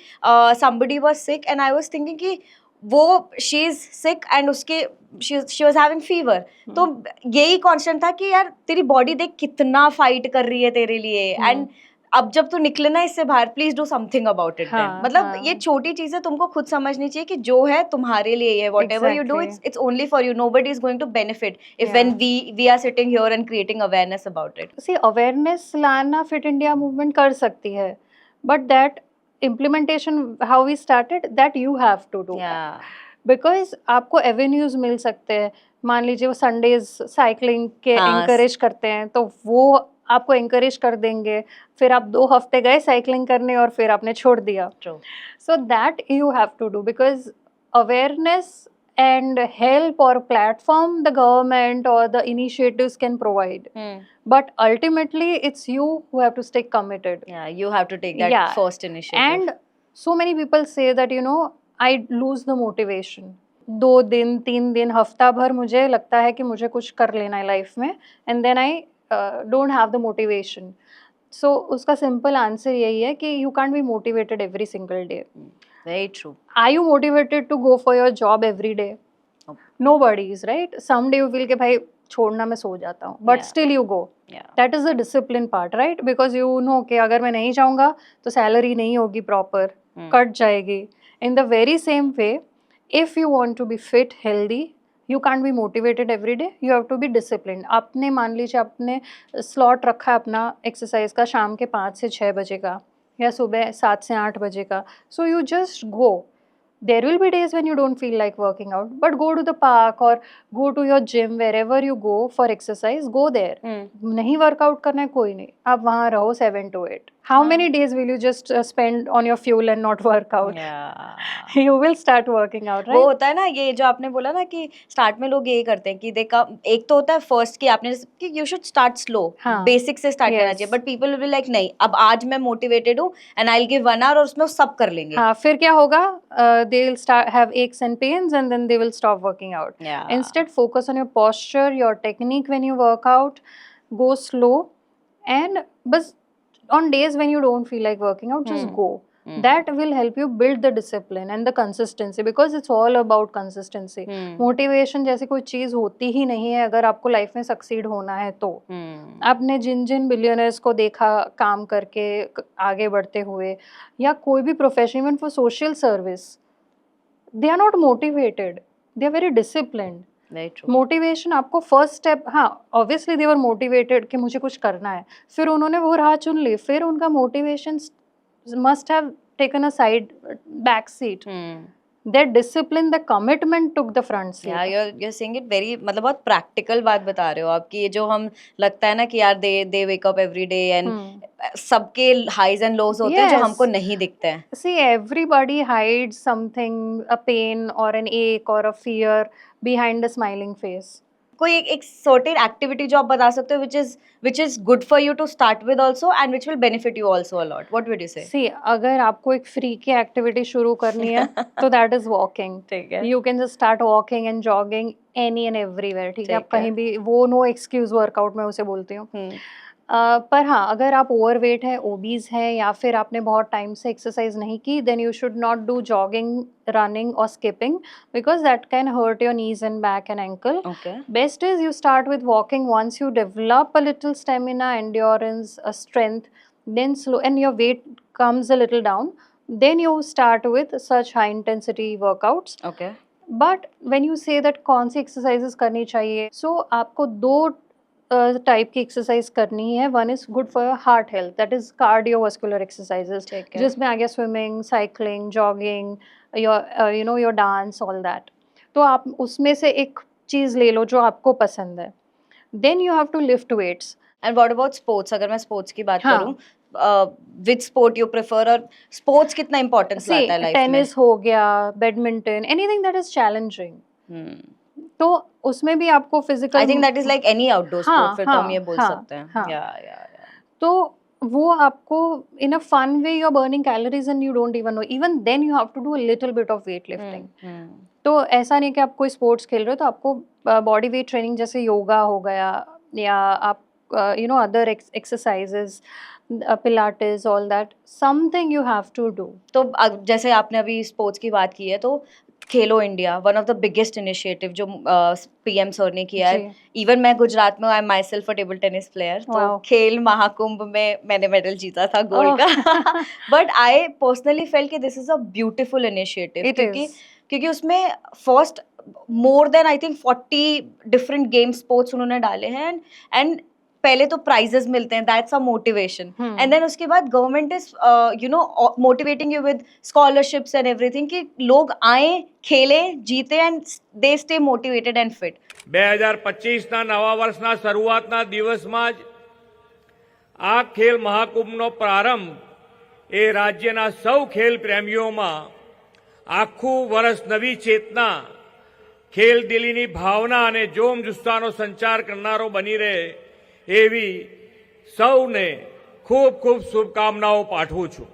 somebody was sick and I was thinking कि वो शी इज सिक एंड उसके शी वाज हैविंग फीवर. तो यही कांस्टेंट था कि यार तेरी बॉडी देख कितना फाइट कर रही है तेरे लिए, एंड अब जब तू निकले ना इससे बाहर, please do something about it. मतलब ये छोटी चीजें तुमको खुद समझनी चाहिए कि जो है तुम्हारे लिए है. Whatever you do, it's only for you. Nobody is going to benefit if when we are sitting here and creating awareness about it. See, awareness लाना फिट इंडिया मूवमेंट कर सकती है, but that implementation how we started, that you have to do. Because आपको avenues मिल सकते हैं. मान लीजिए वो संडेज साइकिलिंग के encourage करते हैं, तो वो आपको encourage कर देंगे. फिर आप 2 हफ्ते गए साइकिलिंग करने और फिर आपने छोड़ दिया. So that you have to do, because awareness and help or platform the government or the initiatives can provide. But ultimately it's you who have to stay committed. Yeah, you have to take that first initiative. And so many people say that, you know, I lose the motivation. 2 दिन 3 दिन हफ्ता भर मुझे लगता है कि मुझे कुछ कर लेना है लाइफ में, and then I don't have the motivation. So उसका simple answer यही है कि you can't be motivated every single day. Very true. Are you motivated to go for your job every day? Nobody is, right? Some day you feel कि भाई छोड़ना, मैं सो जाता हूँ, but still you go. That is the discipline part, right? Because you know कि अगर मैं नहीं जाऊँगा तो सैलरी नहीं होगी प्रॉपर, कट जाएगी. In the very same way, if you want to be fit, healthy, you can't be motivated every day. You have to be disciplined. आपने मान लीजिए आपने स्लॉट रखा है अपना एक्सरसाइज का शाम के 5 से 6 बजे का या सुबह 7 से 8 बजे का. So you just go. There will be days when you don't feel like working out, but go to the park or go to your gym, wherever you go for exercise, go there. नहीं workout करना है, कोई नहीं, आप वहाँ रहो 7 to 8. How many days will you just spend on your fuel and not work out? You will start working out, right? वो होता है ना, ये जो आपने बोला ना कि स्टार्ट में लोग यही करते हैं कि देखा, एक तो होता है फर्स्ट कि आपने कि you should start slow, basic से स्टार्ट करना चाहिए, but people will be like नहीं, अब आज मैं मोटिवेटेड हूँ and I will give 1 hour और उसमें वो सब कर लेंगे. हाँ, फिर क्या होगा? They will start have aches and pains and then they will stop working out. Instead, focus on your posture, your technique when you work out. Go slow, and बस on days when you don't feel like working out, just go. That will help you build the discipline and the consistency, because it's all about consistency. Motivation जैसी कोई चीज़ होती ही नहीं है अगर आपको life में succeed होना है तो. आपने जिन बिलियनर्स को देखा काम करके आगे बढ़ते हुए, या कोई भी profession, even for social service, they are not motivated, they are very disciplined. Very true. Motivation आपको फर्स्ट स्टेप, हाँ ऑब्वियसली दे वर मोटिवेटेड कि मुझे कुछ करना है, फिर उन्होंने वो राह चुन ली, फिर उनका motivation must have taken a side back seat. Their discipline, the commitment took the front seat. Yeah, you're saying it very, मतलब बहुत practical बात बता रहे हो आप कि ये जो हम लगता है ना कि यार they wake up every day and सबके highs and lows होते हैं जो Yes. हमको नहीं दिखते हैं. See, everybody hides something, a pain or an ache or a fear behind a smiling face. कोई एक certain activity जो आप बता सकते हो which is good for you to start with also and which will benefit you also a lot. What would you say? See, अगर आपको एक फ्री की एक्टिविटी शुरू करनी है तो that is walking. ठीक है. You can just start walking and jogging any and everywhere. ठीक है, आप ठीक है. कहीं भी, वो no excuse workout मैं उसे बोलती हूँ. पर हाँ, अगर आप ओवरवेट है, ओबीज है, या फिर आपने बहुत टाइम से एक्सरसाइज नहीं की, then you should not do jogging, running और skipping because that can hurt your knees and back and ankle. Okay. Best is you start with walking. Once you develop a little stamina, endurance, a strength, then slow and your weight comes a little down, then you start with such high intensity workouts. Okay. But when you say that कौन सी exercises करनी चाहिए, so आपको दो type की exercise करनी है. One is good for heart health, that is cardiovascular exercises, ठीक है. जिसमें आ गया swimming, cycling, jogging, your you know your dance, all that. तो आप उसमें से एक चीज़ ले लो जो आपको पसंद है. Then you have to lift weights. And what about sports? अगर मैं sports की बात हाँ. करूँ, which sport you prefer और sports कितना importance लाता है life में? टेनिस हो गया, badminton, anything that is challenging. तो उसमें भी आपको physical, I think that is like any outdoor sport. हाँ, फिर तो हम हाँ, ये बोल हाँ, सकते हैं. हाँ. Yeah. तो वो आपको in a fun way you are burning calories and you don't even know. Even then you have to do a little bit of weight lifting. तो ऐसा नहीं कि आप कोई स्पोर्ट्स खेल रहे हो तो आपको बॉडी वेट ट्रेनिंग जैसे योगा हो गया, या आप you know other exercises, pilates, all that, something you have to do. तो जैसे आपने अभी स्पोर्ट्स की बात की है, तो खेलो India, one of the biggest initiative जो पीएम सर ने किया है. इवन मैं गुजरात में, I am my self a table tennis player, तो Wow. खेल महाकुंभ में मैंने मेडल जीता था गोल्ड का. बट आई पर्सनली फेल कि this is a beautiful initiative, क्योंकि उसमें first more than I think 40 different game sports उन्होंने डाले हैं. एंड पहले तो प्राइजेस मिलते हैं, that's a motivation. And then उसके बाद government is you know motivating you with scholarships and everything कि लोग आए, खेले, जीते and they stay motivated and fit. 2025ના નવા વર્ષના શરૂઆતના દિવસમાં જ આ ખેલ મહાકુંભનો પ્રારંભ એ રાજ્યના સૌ ખેલ પ્રેમીઓમાં આખું વર્ષ નવી ચેતના, ખેલ દિલીની ભાવના અને જોમ જુસ્સાનો સંચાર કરનારો બની રહે એવી સૌને ખૂબ ખૂબ શુભકામનાઓ પાઠવું છું.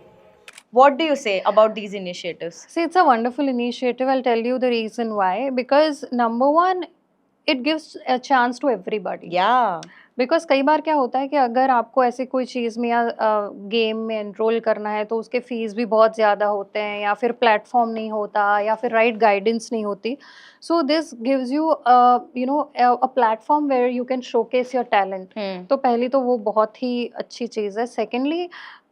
What do you say about these initiatives? See, it's a wonderful initiative. I'll tell you the reason why. Because number one, it gives a chance to everybody. Yeah. Because कई बार क्या होता है कि अगर आपको ऐसी कोई चीज़ में या गेम में एनरोल करना है तो उसके फीस भी बहुत ज़्यादा होते हैं, या फिर प्लेटफॉर्म नहीं होता, या फिर राइट गाइडेंस नहीं होती. So this gives you you know a platform where you can showcase your talent. तो पहली तो वो बहुत ही अच्छी चीज़ है. Secondly,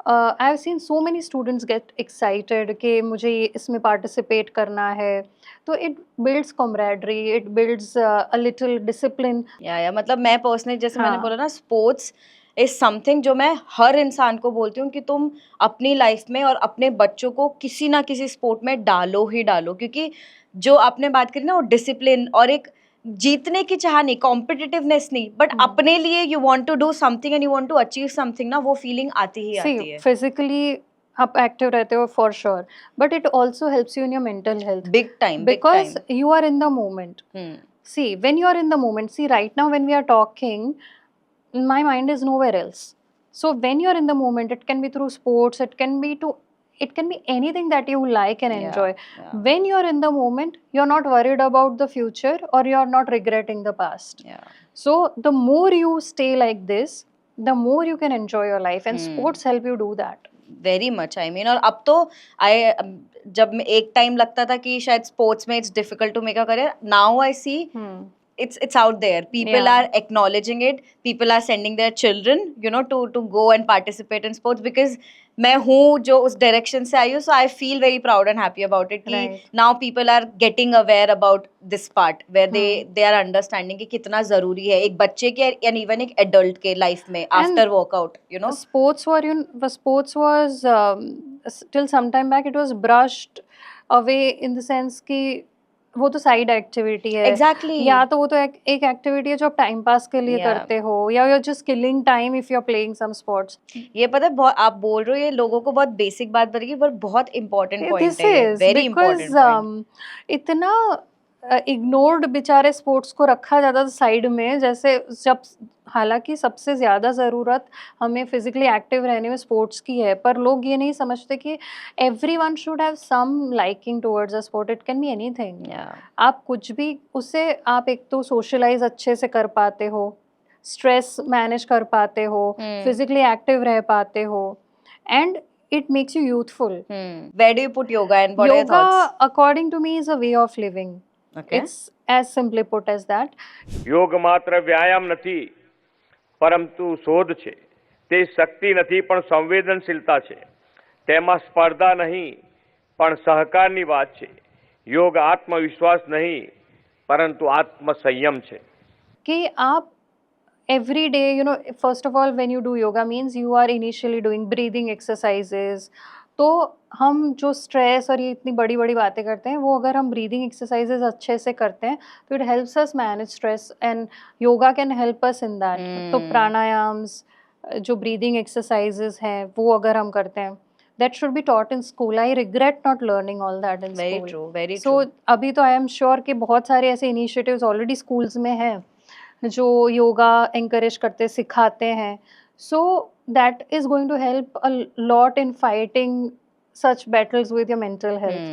I have seen so many students get excited कि मुझे इसमें पार्टिसिपेट करना है. तो it builds camaraderie, it builds a little discipline. या मतलब मैं पर्सनली जैसे मैंने हाँ. बोला ना, स्पोर्ट्स इज समथिंग जो मैं हर इंसान को बोलती हूँ कि तुम अपनी लाइफ में और अपने बच्चों को किसी ना किसी स्पोर्ट में डालो ही डालो. क्योंकि जो आपने बात करी ना, वो डिसिप्लिन और एक जीतने की चाह नहीं, कॉम्पिटिटिवनेस नहीं, बट अपने लिए you want to do something and you want to achieve something ना, वो फीलिंग आती ही आती है. फिजिकली आप एक्टिव रहते हो for sure, but it also helps you in your mental health. Big time. Because you are in the moment. See, when you are in the moment, see right now when we are talking, my mind is nowhere else. So when you are in the moment, it can be through sports, it can be anything that you like and enjoy. Yeah. When you are in the moment, you're not worried about the future or you're not regretting the past. Yeah. So the more you stay like this, the more you can enjoy your life, and sports help you do that. Very much. I mean, और अब तो जब एक time लगता था कि शायद sports में it's difficult to make a career, now I see it's out there. People are acknowledging it. People are sending their children, you know, to go and participate in sports because मैं हूँ जो उस direction से आई हूँ, so I feel very proud and happy about it कि now people are getting aware about this part where they are understanding कि कितना जरूरी है एक बच्चे के एंड इवन एक एडल्ट के लाइफ में after workout, you know. sports was till some time back it was brushed away in the sense कि वो तो साइड एक्टिविटी है. Exactly. या तो वो तो एक एक्टिविटी है जो आप टाइम पास के लिए करते हो, या you are just killing time if you are playing some sports. ये पता है बहुत आप बोल रहे हो, ये लोगों को बहुत बेसिक बात बनेगी पर बहुत इंपॉर्टेंट पॉइंट है, वेरी इंपॉर्टेंट पॉइंट. इतना इग्नोर्ड बेचारे स्पोर्ट्स को रखा जाता था साइड में, जैसे जब हालांकि सबसे ज़्यादा ज़रूरत हमें फिजिकली एक्टिव रहने में स्पोर्ट्स की है, पर लोग ये नहीं समझते कि everyone should have some liking towards a sport. It can be anything. आप कुछ भी उससे आप एक तो सोशलाइज अच्छे से कर पाते हो, स्ट्रेस मैनेज कर पाते हो, फिजिकली एक्टिव रह पाते हो, and it makes you youthful. Where do you put yoga and what are your thoughts? Yoga, according to me, is a way of living. Okay. It's as simply put as that. યોગ માત્ર વ્યાયામ નથી પરંતુ શોધ છે. તે શક્તિ નથી પણ સંવેદનશીલતા છે. તેમાં સ્પર્ધા નહીં પણ સહકારની વાત છે. યોગ આત્મવિશ્વાસ નહીં પરંતુ આત્મસંયમ છે. कि आप every day, you know, first of all when you do yoga means you are initially doing breathing exercises. तो हम जो स्ट्रेस और ये इतनी बड़ी बड़ी बातें करते हैं, वो अगर हम ब्रीदिंग एक्सरसाइजेज अच्छे से करते हैं तो it helps us manage stress, and yoga can help us in that. तो प्राणायाम्स, जो ब्रीदिंग एक्सरसाइजेज हैं, वो अगर हम करते हैं, that should be taught in school. I regret not learning all that in Very school. true, very So true. अभी तो I am sure कि बहुत सारे ऐसे initiatives already schools में हैं जो योगा encourage करते सिखाते हैं. So that is going to help a lot in fighting such battles with your mental health.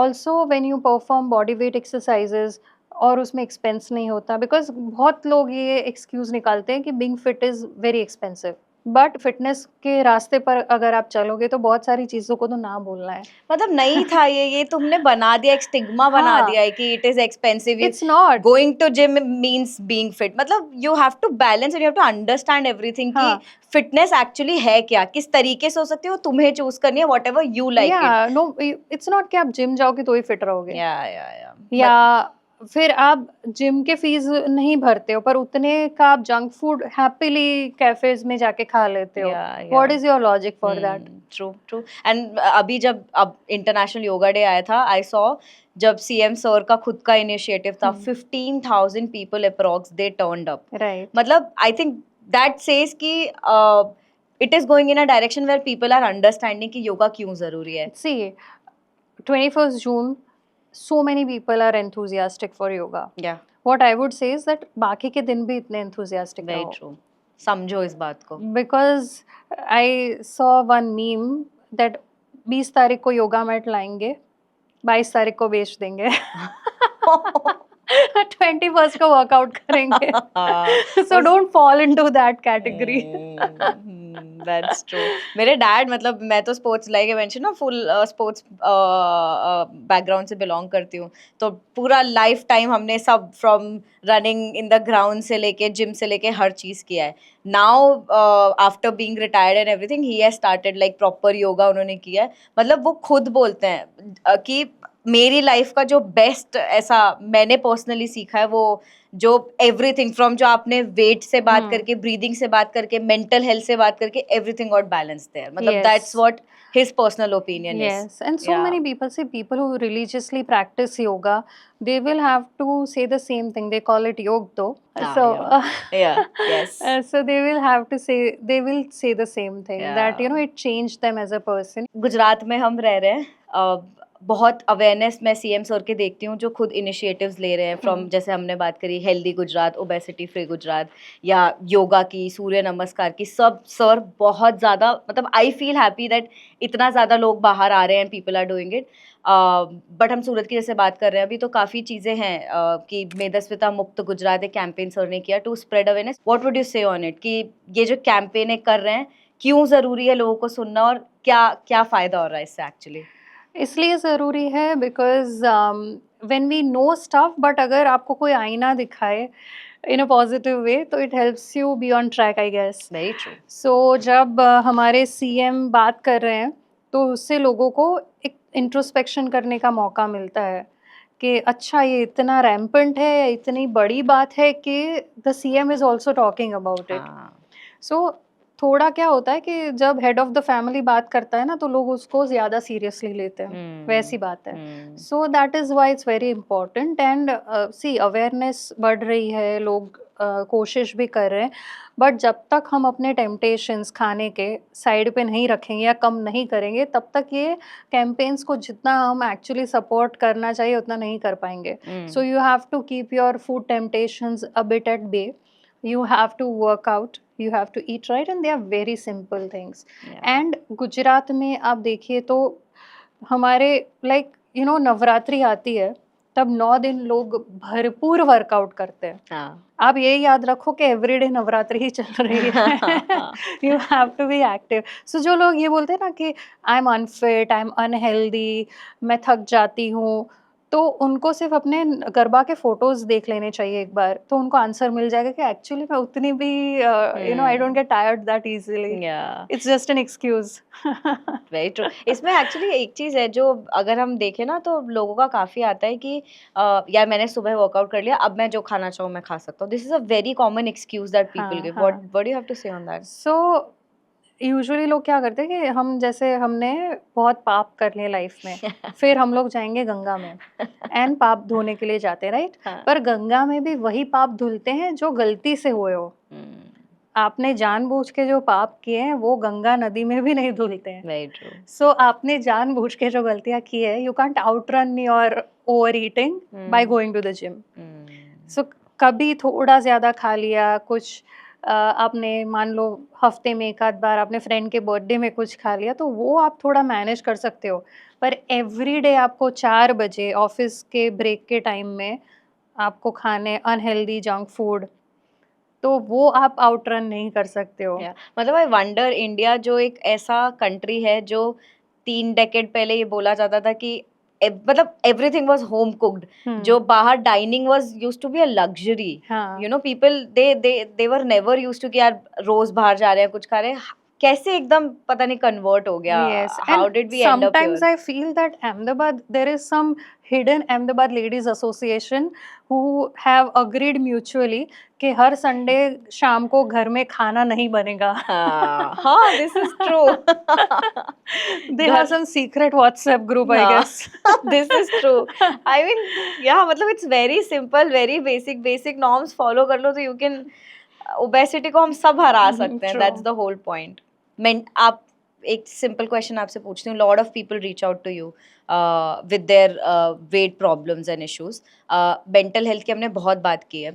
Also when you perform body weight exercises और उसमें expense नहीं होता, because बहुत लोग ये excuse निकालते हैं कि being fit is very expensive. But fitness के रास्ते पर अगर आप चलोगे तो बहुत सारी चीजों को तो ना बोलना है. मतलब नहीं था ये तुमने बना दिया, एक स्टिग्मा बना दिया है कि it is expensive. It's not. Going to gym means being fit. मतलब you have to balance and you have to understand everything कि फिटनेस एक्चुअली है क्या, किस तरीके से हो सकती है, वो तुम्हें चूज करनी है, whatever you like it. No, it's not कि आप जिम जाओगे तो ही फिट रहोगे. या फिर आप जिम के फीस नहीं भरते हो पर उतने का आप जंक फूड हैप्पीली कैफेज में जाके खा लेते हो. What is your logic for that? True. And अभी जब अब इंटरनेशनल योगा डे आया था, आई सॉ जब सीएम सर का खुद का इनिशिएटिव था, 15,000 people approx they turned up. Right. मतलब आई थिंक दैट सेज कि it is going in a direction where people are understanding कि योगा क्यों जरूरी है. सी 21st June so many people are enthusiastic for yoga. Yeah. What I would say is that बाकी के दिन भी इतने enthusiastic Very रहो. true. समझो इस बात को. Because I saw one meme that 20 तारीख को योगा मैट लाएंगे, 22 तारीख को बेच देंगे, 21st को वर्कआउट करेंगे. So don't fall into that category. That's true. मेरे डैड, मतलब मैं तो स्पोर्ट्स लाइक आई मेंशन ना, फुल स्पोर्ट्स बैकग्राउंड से बिलोंग करती हूँ, तो पूरा लाइफ टाइम हमने सब from running in the ground से लेके जिम से लेके हर चीज़ किया है. Now after being retired and everything he has started like proper yoga उन्होंने किया है. मतलब वो खुद बोलते हैं कि मेरी लाइफ का जो बेस्ट ऐसा मैंने पर्सनली सीखा है, वो जो एवरीथिंग फ्रॉम जो आपने वेट से बात करके, ब्रीदिंग से बात करके, मेंटल हेल्थ से बात करके, एवरीथिंग गॉट बैलेंस देयर. मतलब that's what his personal opinion is. Yes, and so many people who religiously practice yoga, they will have to say the same thing. They call it yoga though. Yes. So they will say the same thing, that it changed them as a person. Gujarat में हम रह रहे हैं, बहुत awareness मैं CM sir के देखती हूँ जो खुद इनिशिएटिव्स ले रहे हैं, फ्रॉम जैसे हमने बात करी healthy Gujarat, obesity free Gujarat, या योगा की, सूर्य नमस्कार की, सब सर बहुत ज़्यादा, मतलब आई फील हैप्पी दैट इतना ज़्यादा लोग बाहर आ रहे हैं, people are doing it. But हम सूरत की जैसे बात कर रहे हैं अभी, तो काफ़ी चीज़ें हैं कि मेदस्विता मुक्त गुजरात एक कैंपेन सर ने किया to spread awareness. What would you say on it कि ये जो कैंपेन कर रहे हैं क्यों ज़रूरी है लोगों को सुनना, और क्या क्या फ़ायदा हो रहा है इससे एक्चुअली? इसलिए ज़रूरी है because when we know stuff, but अगर आपको कोई आईना दिखाए in a positive way, तो it helps you be on track, I guess. Very true. So जब हमारे सीएम बात कर रहे हैं तो उससे लोगों को एक इंट्रोस्पेक्शन करने का मौका मिलता है कि अच्छा ये इतना रैम्पेंट है, इतनी बड़ी बात है कि the CM is also talking about it. हाँ. सो थोड़ा क्या होता है कि जब हेड ऑफ द फैमिली बात करता है ना तो लोग उसको ज़्यादा सीरियसली लेते हैं, वैसी बात है. So that is why it's very important. And see awareness बढ़ रही है, लोग कोशिश भी कर रहे हैं, बट जब तक हम अपने टेम्पटेशंस खाने के साइड पे नहीं रखेंगे या कम नहीं करेंगे तब तक ये कैंपेन्स को जितना हम एक्चुअली सपोर्ट करना चाहिए उतना नहीं कर पाएंगे. So you have to keep your food temptations a bit at bay. You have to work out, you have to eat right, and they are very simple things. And Gujarat में आप देखिए तो हमारे like you know नवरात्रि आती है तब 9 दिन लोग भरपूर वर्कआउट करते हैं. आप ये याद रखो कि एवरीडे नवरात्रि ही चल रही है. You have to be active. So जो लोग ये बोलते हैं ना कि I am unfit, I am unhealthy, मैं थक जाती हूँ, तो उनको सिर्फ अपने गरबा के फोटोज देख लेने चाहिए एक बार, तो उनको आंसर मिल जाएगा कि एक्चुअली मैं उतनी भी you know I don't get tired that easily. It's just an excuse. Very true. इसमें एक्चुअली एक चीज है जो अगर हम देखें ना तो लोगों का काफी आता है कि यार मैंने सुबह वर्कआउट कर लिया, अब मैं जो खाना चाहूँ मैं खा सकता हूँ. This is a very common excuse that people give. What do you have to say on that? So usually लोग क्या करते हैं कि हम जैसे हमने बहुत पाप कर लिए लाइफ में, फिर हम लोग जाएंगे गंगा में एंड पाप धोने के लिए जाते हैं, राइट? पर गंगा में भी वही पाप धुलते हैं जो गलती से हुए हो. आपने जानबूझ के जो पाप किए हैं वो गंगा नदी में भी नहीं धुलते हैं. Very true. सो आपने जानबूझ के जो गलतियां की है, you can't outrun your over eating by going to the gym. So कभी थोड़ा ज्यादा खा लिया, कुछ आपने मान लो हफ्ते में एक आध बार आपने फ्रेंड के बर्थडे में कुछ खा लिया, तो वो आप थोड़ा मैनेज कर सकते हो. पर एवरीडे आपको 4 बजे ऑफिस के ब्रेक के टाइम में आपको खाने अनहेल्दी जंक फूड, तो वो आप आउटरन नहीं कर सकते हो. मतलब आई वंडर, इंडिया जो एक ऐसा कंट्री है जो 3 डेकेड पहले ये बोला जाता था कि मतलब एवरीथिंग वाज होम कुक्ड, जो बाहर dining was used to be a luxury. You know people they were never used to कि यार रोज बाहर जा रहे हैं कुछ खा रहे हैं. कैसे एकदम पता नहीं कन्वर्ट हो गया. How did we end up here? Sometimes I feel that Ahmedabad, there is some hidden Ahmedabad ladies association who have agreed mutually कि हर संडे शाम को घर में खाना नहीं बनेगा. हाँ, this is true. They have some secret WhatsApp group, I guess. This is true. I mean, yeah, मतलब it's very simple, very basic norms follow कर लो तो you can obesity को हम सब हरा सकते हैं. That's the whole point. आप एक सिंपल क्वेश्चन आपसे पूछती हूँ. Lot of people reach out to you with their weight problems and issues. Mental health की हमने बहुत बात की है.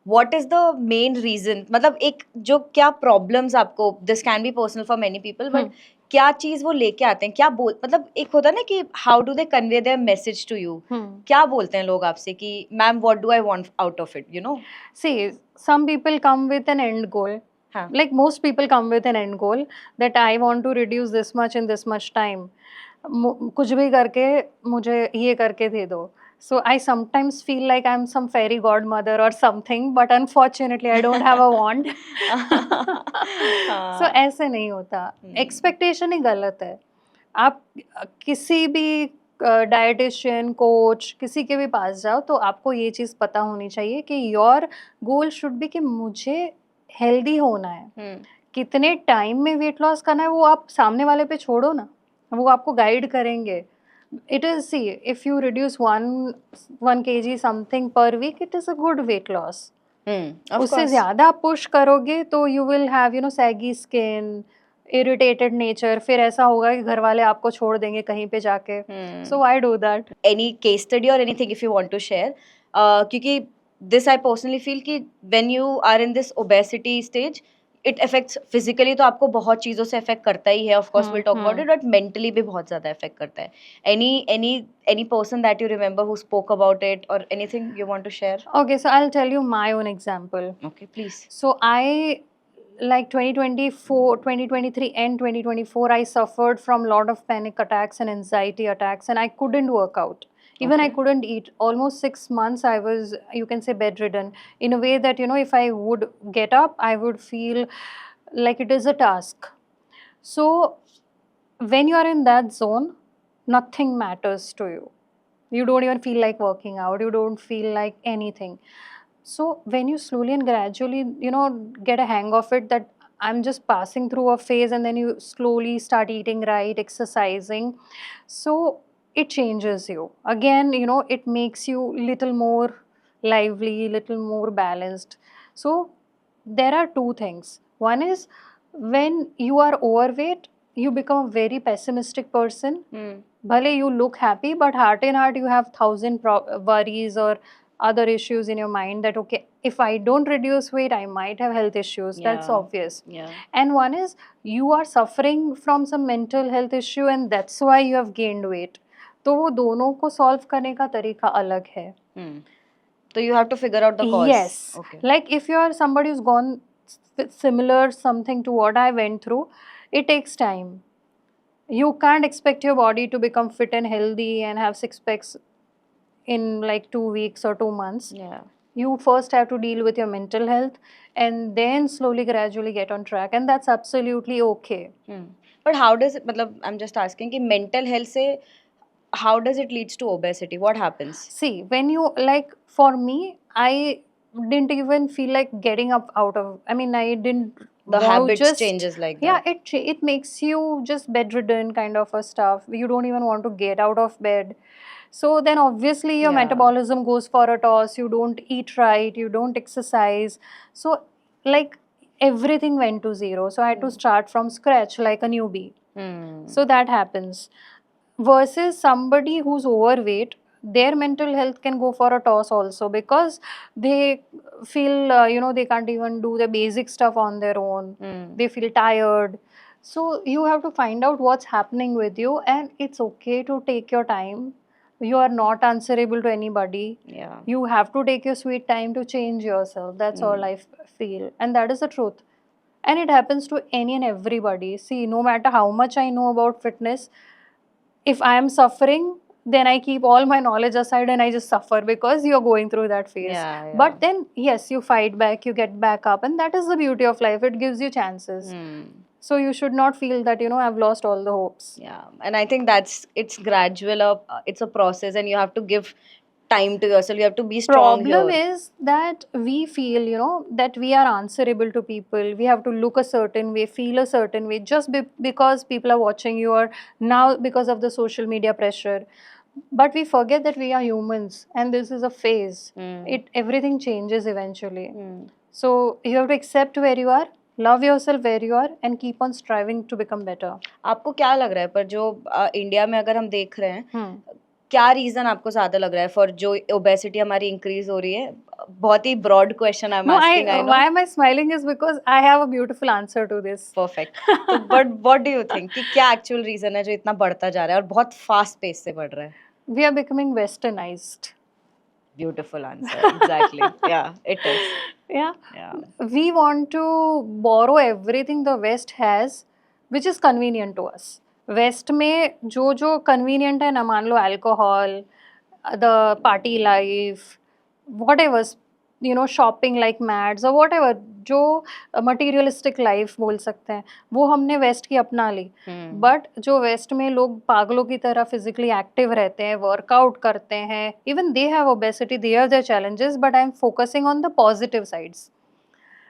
What is the main reason? मतलब एक जो क्या प्रॉब्लम्स आपको, this can be personal for many people, but क्या चीज वो लेके आते हैं, क्या बोल, मतलब एक होता है ना कि how do they convey their message to you. क्या बोलते हैं लोग आपसे कि ma'am what do I want out of it, you know? See some people come with an end goal. Like most people come with an end goal that I want to reduce this much in this much time. कुछ भी करके मुझे ये करके दे दो. So I sometimes feel like I'm some fairy godmother or something, but unfortunately I don't have a wand. So ऐसे नहीं होता. Expectation ही गलत है. आप किसी भी डाइटिशियन, कोच, किसी के भी पास जाओ तो आपको ये चीज़ पता होनी चाहिए कि योर गोल शुड बी कि मुझे हेल्दी होना है. कितने टाइम में वेट लॉस करना है वो आप सामने वाले पे छोड़ो ना, वो आपको गाइड करेंगे. It is see if you reduce 1 kg something per week, it is a good weight loss. उससे ज्यादा आप पुश करोगे तो you will have you know saggy skin, irritated nature, फिर ऐसा होगा कि घर वाले आपको छोड़ देंगे कहीं पे जाके. So I do that. Any case study और anything if you want to share? क्योंकि this I personally feel कि when you are in this obesity stage, it affects physically, तो आपको बहुत चीज़ों से affect करता ही है. Of course we'll talk about it, but mentally भी बहुत ज़्यादा affect करता है. Any person that you remember who spoke about it or anything you want to share? Okay, so I'll tell you my own example. Okay, please. So I like 2024, 2023 and 2024 I suffered from lot of panic attacks and anxiety attacks and I couldn't work out. Even I Okay. couldn't eat. Almost 6 months I was, you can say, bedridden, in a way that, if I would get up, I would feel like it is a task. So when you are in that zone, nothing matters to you. You don't even feel like working out, you don't feel like anything. So when you slowly and gradually, get a hang of it, that I'm just passing through a phase, and then you slowly start eating right, exercising. So it changes you. Again, it makes you little more lively, little more balanced. So there are two things. One is, when you are overweight, you become a very pessimistic person. Hmm. Bhale you look happy, but heart in heart you have thousand worries or other issues in your mind, that okay, if I don't reduce weight, I might have health issues. That's Yeah. obvious. Yeah. And one is, you are suffering from some mental health issue, and that's why you have gained weight. तो वो दोनों को solve करने का तरीका अलग है. Hmm. So you have to figure out the cause. Yes. Okay. Like if you are somebody who's gone similar something to what I went through, it takes time. You can't expect your body to become fit and healthy and have six packs in like 2 weeks or 2 months. Yeah. You first have to deal with your mental health, and then slowly, gradually get on track. And that's absolutely okay. Hmm. But how does it, मतलब, I'm just asking कि mental health से how does it leads to obesity? What happens? See, when you, like, for me, I didn't even feel like getting up out of, I mean, I didn't The want to habits just, changes like yeah, that. it makes you just bedridden kind of a stuff. You don't even want to get out of bed. So then obviously your Yeah. metabolism goes for a toss. You don't eat right, you don't exercise. So like everything went to zero. So I had to start from scratch like a newbie. Hmm. So that happens. Versus somebody who's overweight, their mental health can go for a toss also, because they feel, they can't even do the basic stuff on their own. Hmm. They feel tired. So you have to find out what's happening with you, and it's okay to take your time. You are not answerable to anybody. Yeah. You have to take your sweet time to change yourself. That's all I feel. And that is the truth. And it happens to any and everybody. See, no matter how much I know about fitness, if I am suffering, then I keep all my knowledge aside and I just suffer, because you're going through that phase. Yeah, yeah. But then, yes, you fight back, you get back up, and that is the beauty of life. It gives you chances. Hmm. So you should not feel that, I've lost all the hopes. Yeah, and I think it's gradual. It's a process, and you have to give time to yourself. You have to be strong Problem here. is that we feel, that we are answerable to people. We have to look a certain way, feel a certain way, just because people are watching you, or now because of the social media pressure. But we forget that we are humans, and this is a phase. Everything changes eventually. So you have to accept where you are, love yourself where you are, and keep on striving to become better. आपको क्या लग रहा है, पर जो India में अगर हम देख रहे हैं, क्या रीजन आपको ज्यादा लग रहा है फॉर जो ओबेसिटी हमारी इंक्रीज हो रही है? बहुत ही broad question I am asking, I know. Why am I smiling is because I have a beautiful answer to this. Perfect. तो but what do you think कि क्या एक्चुअल रीजन है जो इतना बढ़ता जा रहा है और बहुत फास्ट पेस से बढ़ रहा है? We are becoming westernized. Beautiful answer. Exactly. Yeah, it is. Yeah. Yeah. We want to borrow everything the West has, which is convenient to us. West में जो convenient है ना, मान लो alcohol, the party life, whatever, shopping like mads or whatever, जो materialistic life बोल सकते हैं, वो हमने वेस्ट की अपना ली. बट जो वेस्ट में लोग पागलों की तरह फिजिकली एक्टिव रहते हैं, वर्कआउट करते हैं, even they have obesity, they are their challenges, but I am focusing on the positive sides,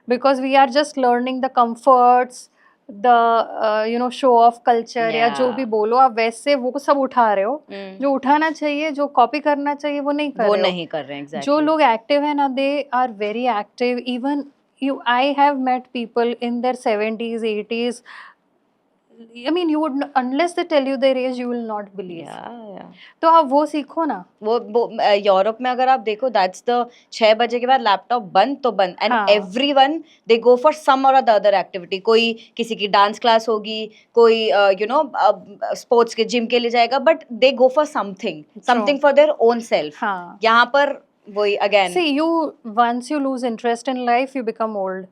because we are just learning the comforts, the show of culture, या जो भी बोलो आप, वैसे वो सब उठा रहे हो. जो उठाना चाहिए, जो कॉपी करना चाहिए, वो नहीं कर रहे हो. नहीं कर रहे हैं. Exactly. जो लोग एक्टिव है ना, they are very active. Even I have met people in their 70s, 80s. I mean, you would, unless they tell you their age, you will not believe. Yeah. तो आप वो सीखो ना. वो यूरोप में अगर आप देखो, दैट्स द 6 बजे के बाद लैपटॉप बंद तो बंद, and everyone they go for some और द अदर एक्टिविटी. कोई किसी की डांस क्लास होगी, कोई स्पोर्ट्स के जिम के लिए जाएगा, but they go for something for their own self. यहाँ पर वही again. See, once you lose interest in life, you become old,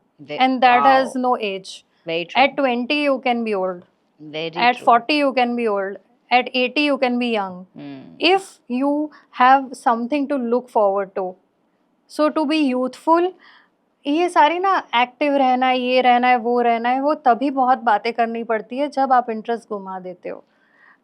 and that has no age. Very true. At 20 you can be old. Very At true. 40 you can be old. at 80 you can be young if you have something to look forward to. So to be youthful, ये सारी ना active रहना, ये रहना है, वो तभी बहुत बातें करनी पड़ती है जब आप इंटरेस्ट घुमा देते हो.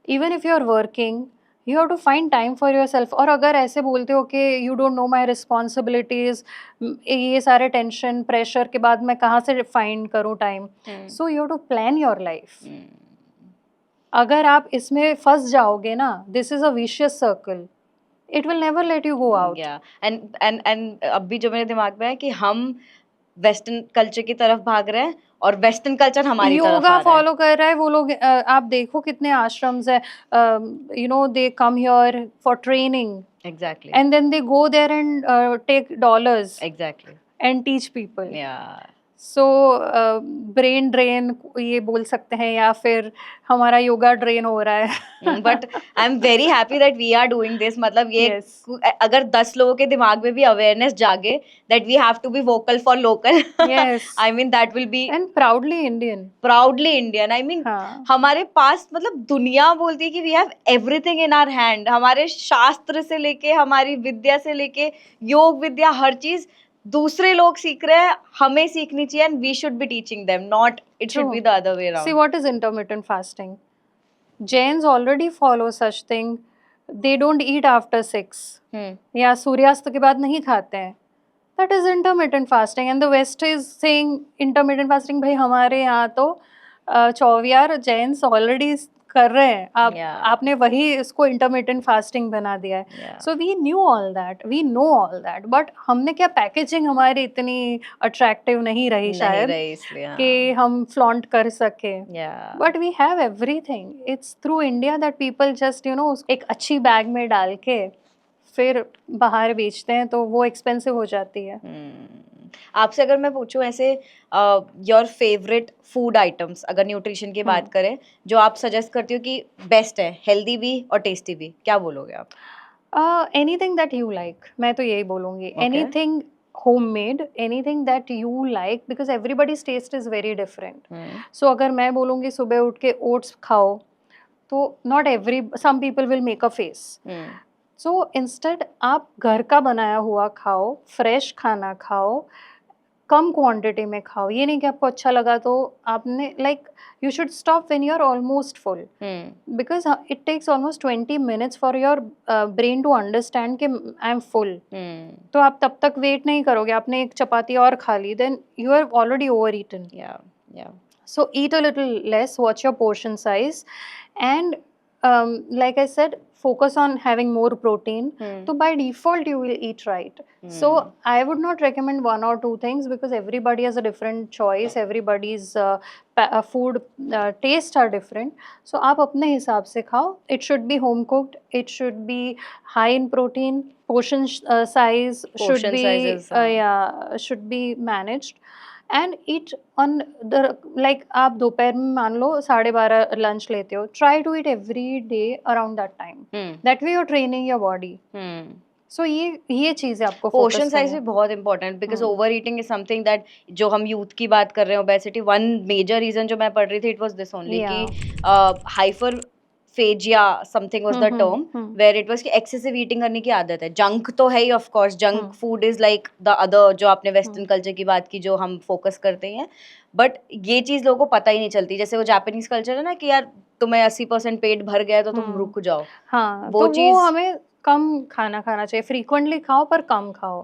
Even if you are working, you have to find time for yourself. और अगर ऐसे बोलते हो कि you don't know my responsibilities, ये सारे टेंशन प्रेशर के बाद मैं कहाँ से फाइंड करूँ time, so you have to plan your life. अगर आप इसमें फंस जाओगे ना, this is a vicious circle, it will never let you go out. And अब भी जो मेरे दिमाग में है कि हम वेस्टर्न कल्चर की तरफ भाग रहे हैं और वेस्टर्न कल्चर हमारी तरफ आ योगा रहा है. फॉलो कर रहा है वो लोग. आप देखो कितने आश्रम्स है, you know they come here for training exactly and then they go there and take dollars exactly and teach people. या So brain drain ये बोल सकते हैं, या फिर हमारा योगा ड्रेन हो रहा है. But I am very happy that we are doing this. मतलब ये Yes. अगर 10 लोगों के दिमाग में भी अवेयरनेस जागे that we have to be vocal for local, Yes. I mean that will be And proudly Indian. Proudly Indian. I mean हाँ. हमारे पास मतलब दुनिया बोलती है कि we have everything in our hand. हमारे शास्त्र से लेके, हमारी विद्या से लेके, योग विद्या, हर चीज दूसरे लोग सीख रहे हैं, हमें सीखनी चाहिए. And we should be teaching them, not it should True. Be the other way See around. what is intermittent fasting. Jains already follow such thing. They don't eat after 6. या सूर्यास्त के बाद नहीं खाते हैं. That is intermittent fasting. And the West is saying intermittent fasting. भाई हमारे यहाँ तो 24 जैन्स ऑलरेडी कर रहे हैं. आपने वही इसको intermittent fasting बना दिया है. Yeah. So we knew all that, we know all that, but हमने क्या पैकेजिंग हमारी इतनी अट्रैक्टिव नहीं रही शायद इसलिए कि हम फ्लॉन्ट कर सके. या but we have everything. It's through India that people just you know एक अच्छी बैग में डाल के फिर बाहर बेचते हैं, तो वो एक्सपेंसिव हो जाती है. आपसे अगर मैं पूछूं ऐसे योर फेवरेट फूड आइटम्स, अगर न्यूट्रिशन की बात करें, जो आप सजेस्ट करती हो कि बेस्ट है, हेल्दी भी और टेस्टी भी, क्या बोलोगे आप? एनीथिंग दैट यू लाइक, मैं तो यही बोलूँगी. Okay. Anything homemade, anything that you like, because everybody's taste is very different. So अगर मैं बोलूँगी सुबह उठ के ओट्स खाओ, तो some people will make a face. So instead आप घर का बनाया हुआ खाओ, फ्रेश खाना खाओ, कम क्वांटिटी में खाओ. ये नहीं कि आपको अच्छा लगा तो आपने like you should stop when you are almost full, because it takes almost 20 minutes for your brain to understand कि आई एम फुल. तो आप तब तक वेट नहीं करोगे. आपने एक चपाती और खा ली, then you are already over eaten. या So eat a little less, watch your portion size, and like I said, focus on having more protein. So by default you will eat right. So I would not recommend one or two things, because everybody has a different choice, everybody's food taste are different. So आप अपने हिसाब से खाओ. It should be home cooked, it should be high in protein, portion size should be should be managed. And eat on the like आप दोपहर में मान लो 12:30 lunch लेते हो, try to eat every day around that time. That way you're training your body. So ये चीज़ है आपको portion size भी बहुत important, because over eating is something that, जो हम यूथ की बात कर रहे हैं, ओबेसिटी, वन मेजर रीजन जो मैं पढ़ रही थी, इट वाज दिस ओनली कि hyperphagia something was the term, where it was कि एक्सेसिव ईटिंग करने की आदत है. जंक तो है ही of course, junk food is like the other, जो आपने वेस्टर्न कल्चर की बात की, जो हम फोकस करते हैं. बट ये चीज लोगों को पता ही नहीं चलती. जैसे वो जापानीज कल्चर है ना कि यार तुम्हें 80% पेट भर गया है तो तुम रुक जाओ. हाँ, वो तो चीज वो हमें कम खाना खाना चाहिए. फ्रीक्वेंटली खाओ पर कम खाओ.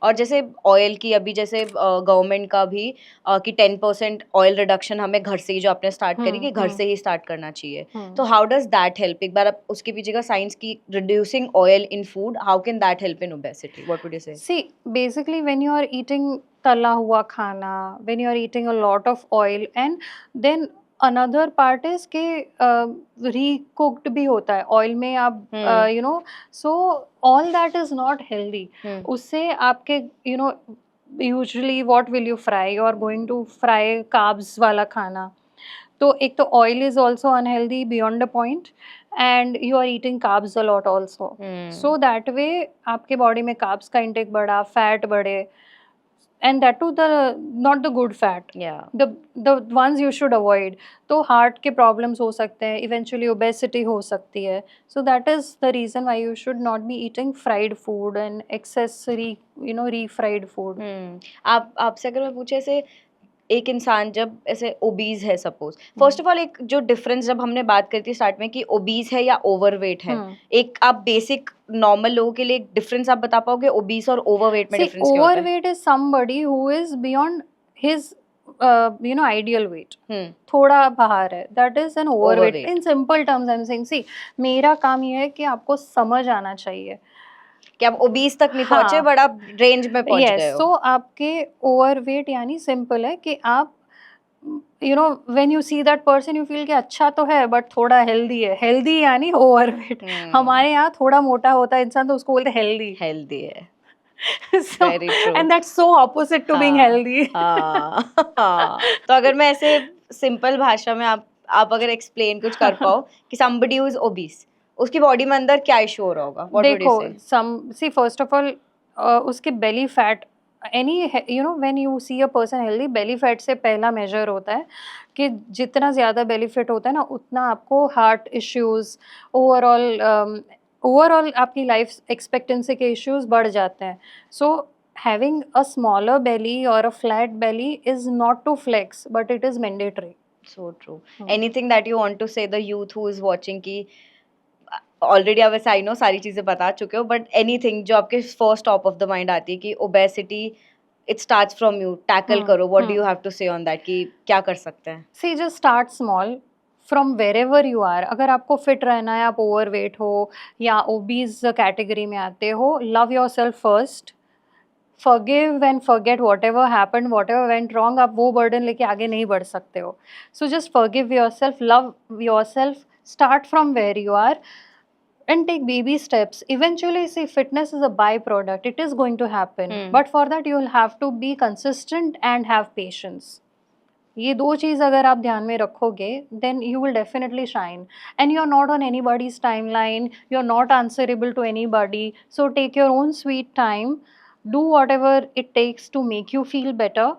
और जैसे ऑयल की अभी जैसे गवर्नमेंट का भी कि 10% ऑयल रिडक्शन हमें घर से ही, जो आपने स्टार्ट करी कि घर से ही स्टार्ट करना चाहिए. तो हाउ डज दैट हेल्प? एक बार आप उसके पीछे का साइंस की, reducing oil in food, how can that help in obesity? What would you से? See, basically when you are eating तला हुआ खाना, when you are eating a lot of oil, and then another part is कि recooked भी होता है oil में आप, you know, so all that is not healthy. उससे आपके you know usually what will you fry? You are going to fry carbs वाला खाना. तो एक तो oil is also unhealthy beyond a point, and you are eating carbs a lot also. So that way आपके body में carbs का intake बढ़ा, fat बढ़े. and that too the not the good fat, yeah. the ones you should avoid. तो heart के problems हो सकते हैं, eventually obesity हो सकती है. So that is the reason why you should not be eating fried food and excessively, refried food. आपसे अगर मैं पूछे ऐसे एक इंसान जब ऐसे ओबीज है सपोज, फर्स्ट ऑफ ऑल एक जो डिफरेंस जब हमने बात करी थी स्टार्ट में कि ओबीज है या ओवरवेट है, एक आप बेसिक नॉर्मल लोगों के लिए एक डिफरेंस आप बता पाओगे ओबीज और ओवरवेट में डिफरेंस क्या होता है? Overweight is somebody who is beyond his ideal weight, थोड़ा बाहर है, that is an overweight. In simple terms I am saying, see मेरा काम ये है कि आपको समझ आना चाहिए कि आप ओबीज तक नहीं पहुंचे, बट आप रेंज में पहुंच गए हो. सो आपके ओवरवेट यानी सिंपल है कि आप when you see that person you feel कि अच्छा तो है बट थोड़ा हेल्दी है. हेल्दी यानी ओवरवेट. हमारे यहाँ थोड़ा मोटा होता है इंसान तो उसको बोलते हैं हेल्दी है. So, and that's so opposite to being healthy. तो अगर मैं ऐसे सिंपल भाषा में आप अगर एक्सप्लेन कुछ कर पाओ कि somebody who is obese, उसकी बॉडी में अंदर क्या इशू हो रहा होगा? देखो, see first of all उसके belly fat, when you see a person healthy, belly fat से पहला measure होता है कि जितना ज़्यादा belly fat होता है ना उतना आपको heart issues, ओवरऑल आपकी लाइफ एक्सपेक्टेंसी के इश्यूज बढ़ जाते हैं. So having a smaller belly और a flat belly is not to flex but it is mandatory. So true. Anything that you want to say the youth who is watching की already आप वैसे I know सारी चीजें बता चुके हो, but anything जो आपके first top of the mind आती है कि obesity it starts from you, tackle करो, what do you have to say on that कि क्या कर सकते हैं? See just start small from wherever you are. अगर आपको फिट रहना है, आप ओवरवेट हो या ओबीज कैटेगरी में आते हो, love your self first, forgive and forget whatever happened, whatever went wrong. आप वो burden लेके आगे नहीं बढ़ सकते हो. So just forgive yourself, love yourself, start from where you are and take baby steps. Eventually, see, fitness is a byproduct. It is going to happen. But for that, you will have to be consistent and have patience. ये दो चीज़ अगर आप ध्यान में रखोगे then you will definitely shine. And you're not on anybody's timeline. You're not answerable to anybody. So take your own sweet time. Do whatever it takes to make you feel better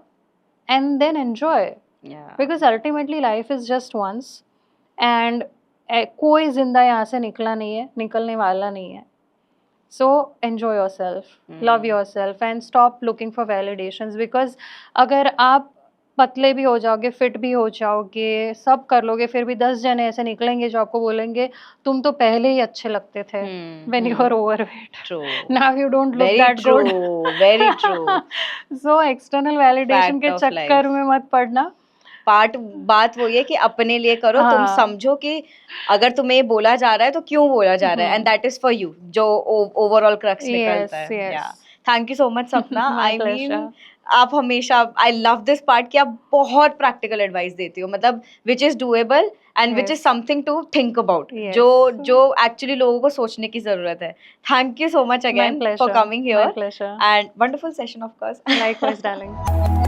and then enjoy. Yeah. Because ultimately life is just once and कोई जिंदा यहाँ से निकला नहीं है, निकलने वाला नहीं है. So enjoy yourself, love yourself and stop looking for validations. Because अगर आप पतले भी हो जाओगे, फिट भी हो जाओगे, सब कर लोगे, फिर भी 10 जने ऐसे निकलेंगे जो आपको बोलेंगे तुम तो पहले ही अच्छे लगते थे when you were overweight. True. Now you don't look Very that true. good. Very true. So external validation Fact के of चक्कर में मत पड़ना. बात वो ये कि अपने लिए करो. तुम समझो कि अगर तुम्हें ये बोला जा रहा है तो क्यों बोला जा रहा है, and that is for you, जो ओवरऑल क्रक्स निकलता है. थैंक यू सो मच सपना. आई मीन आप हमेशा, आई लव दिस पार्ट कि आप बहुत प्रैक्टिकल एडवाइस देती हो, मतलब which is doable and which is something to think about, जो एक्चुअली लोगों को सोचने की जरूरत है. Thank you so much again for coming here and wonderful session of course. Likewise, darling.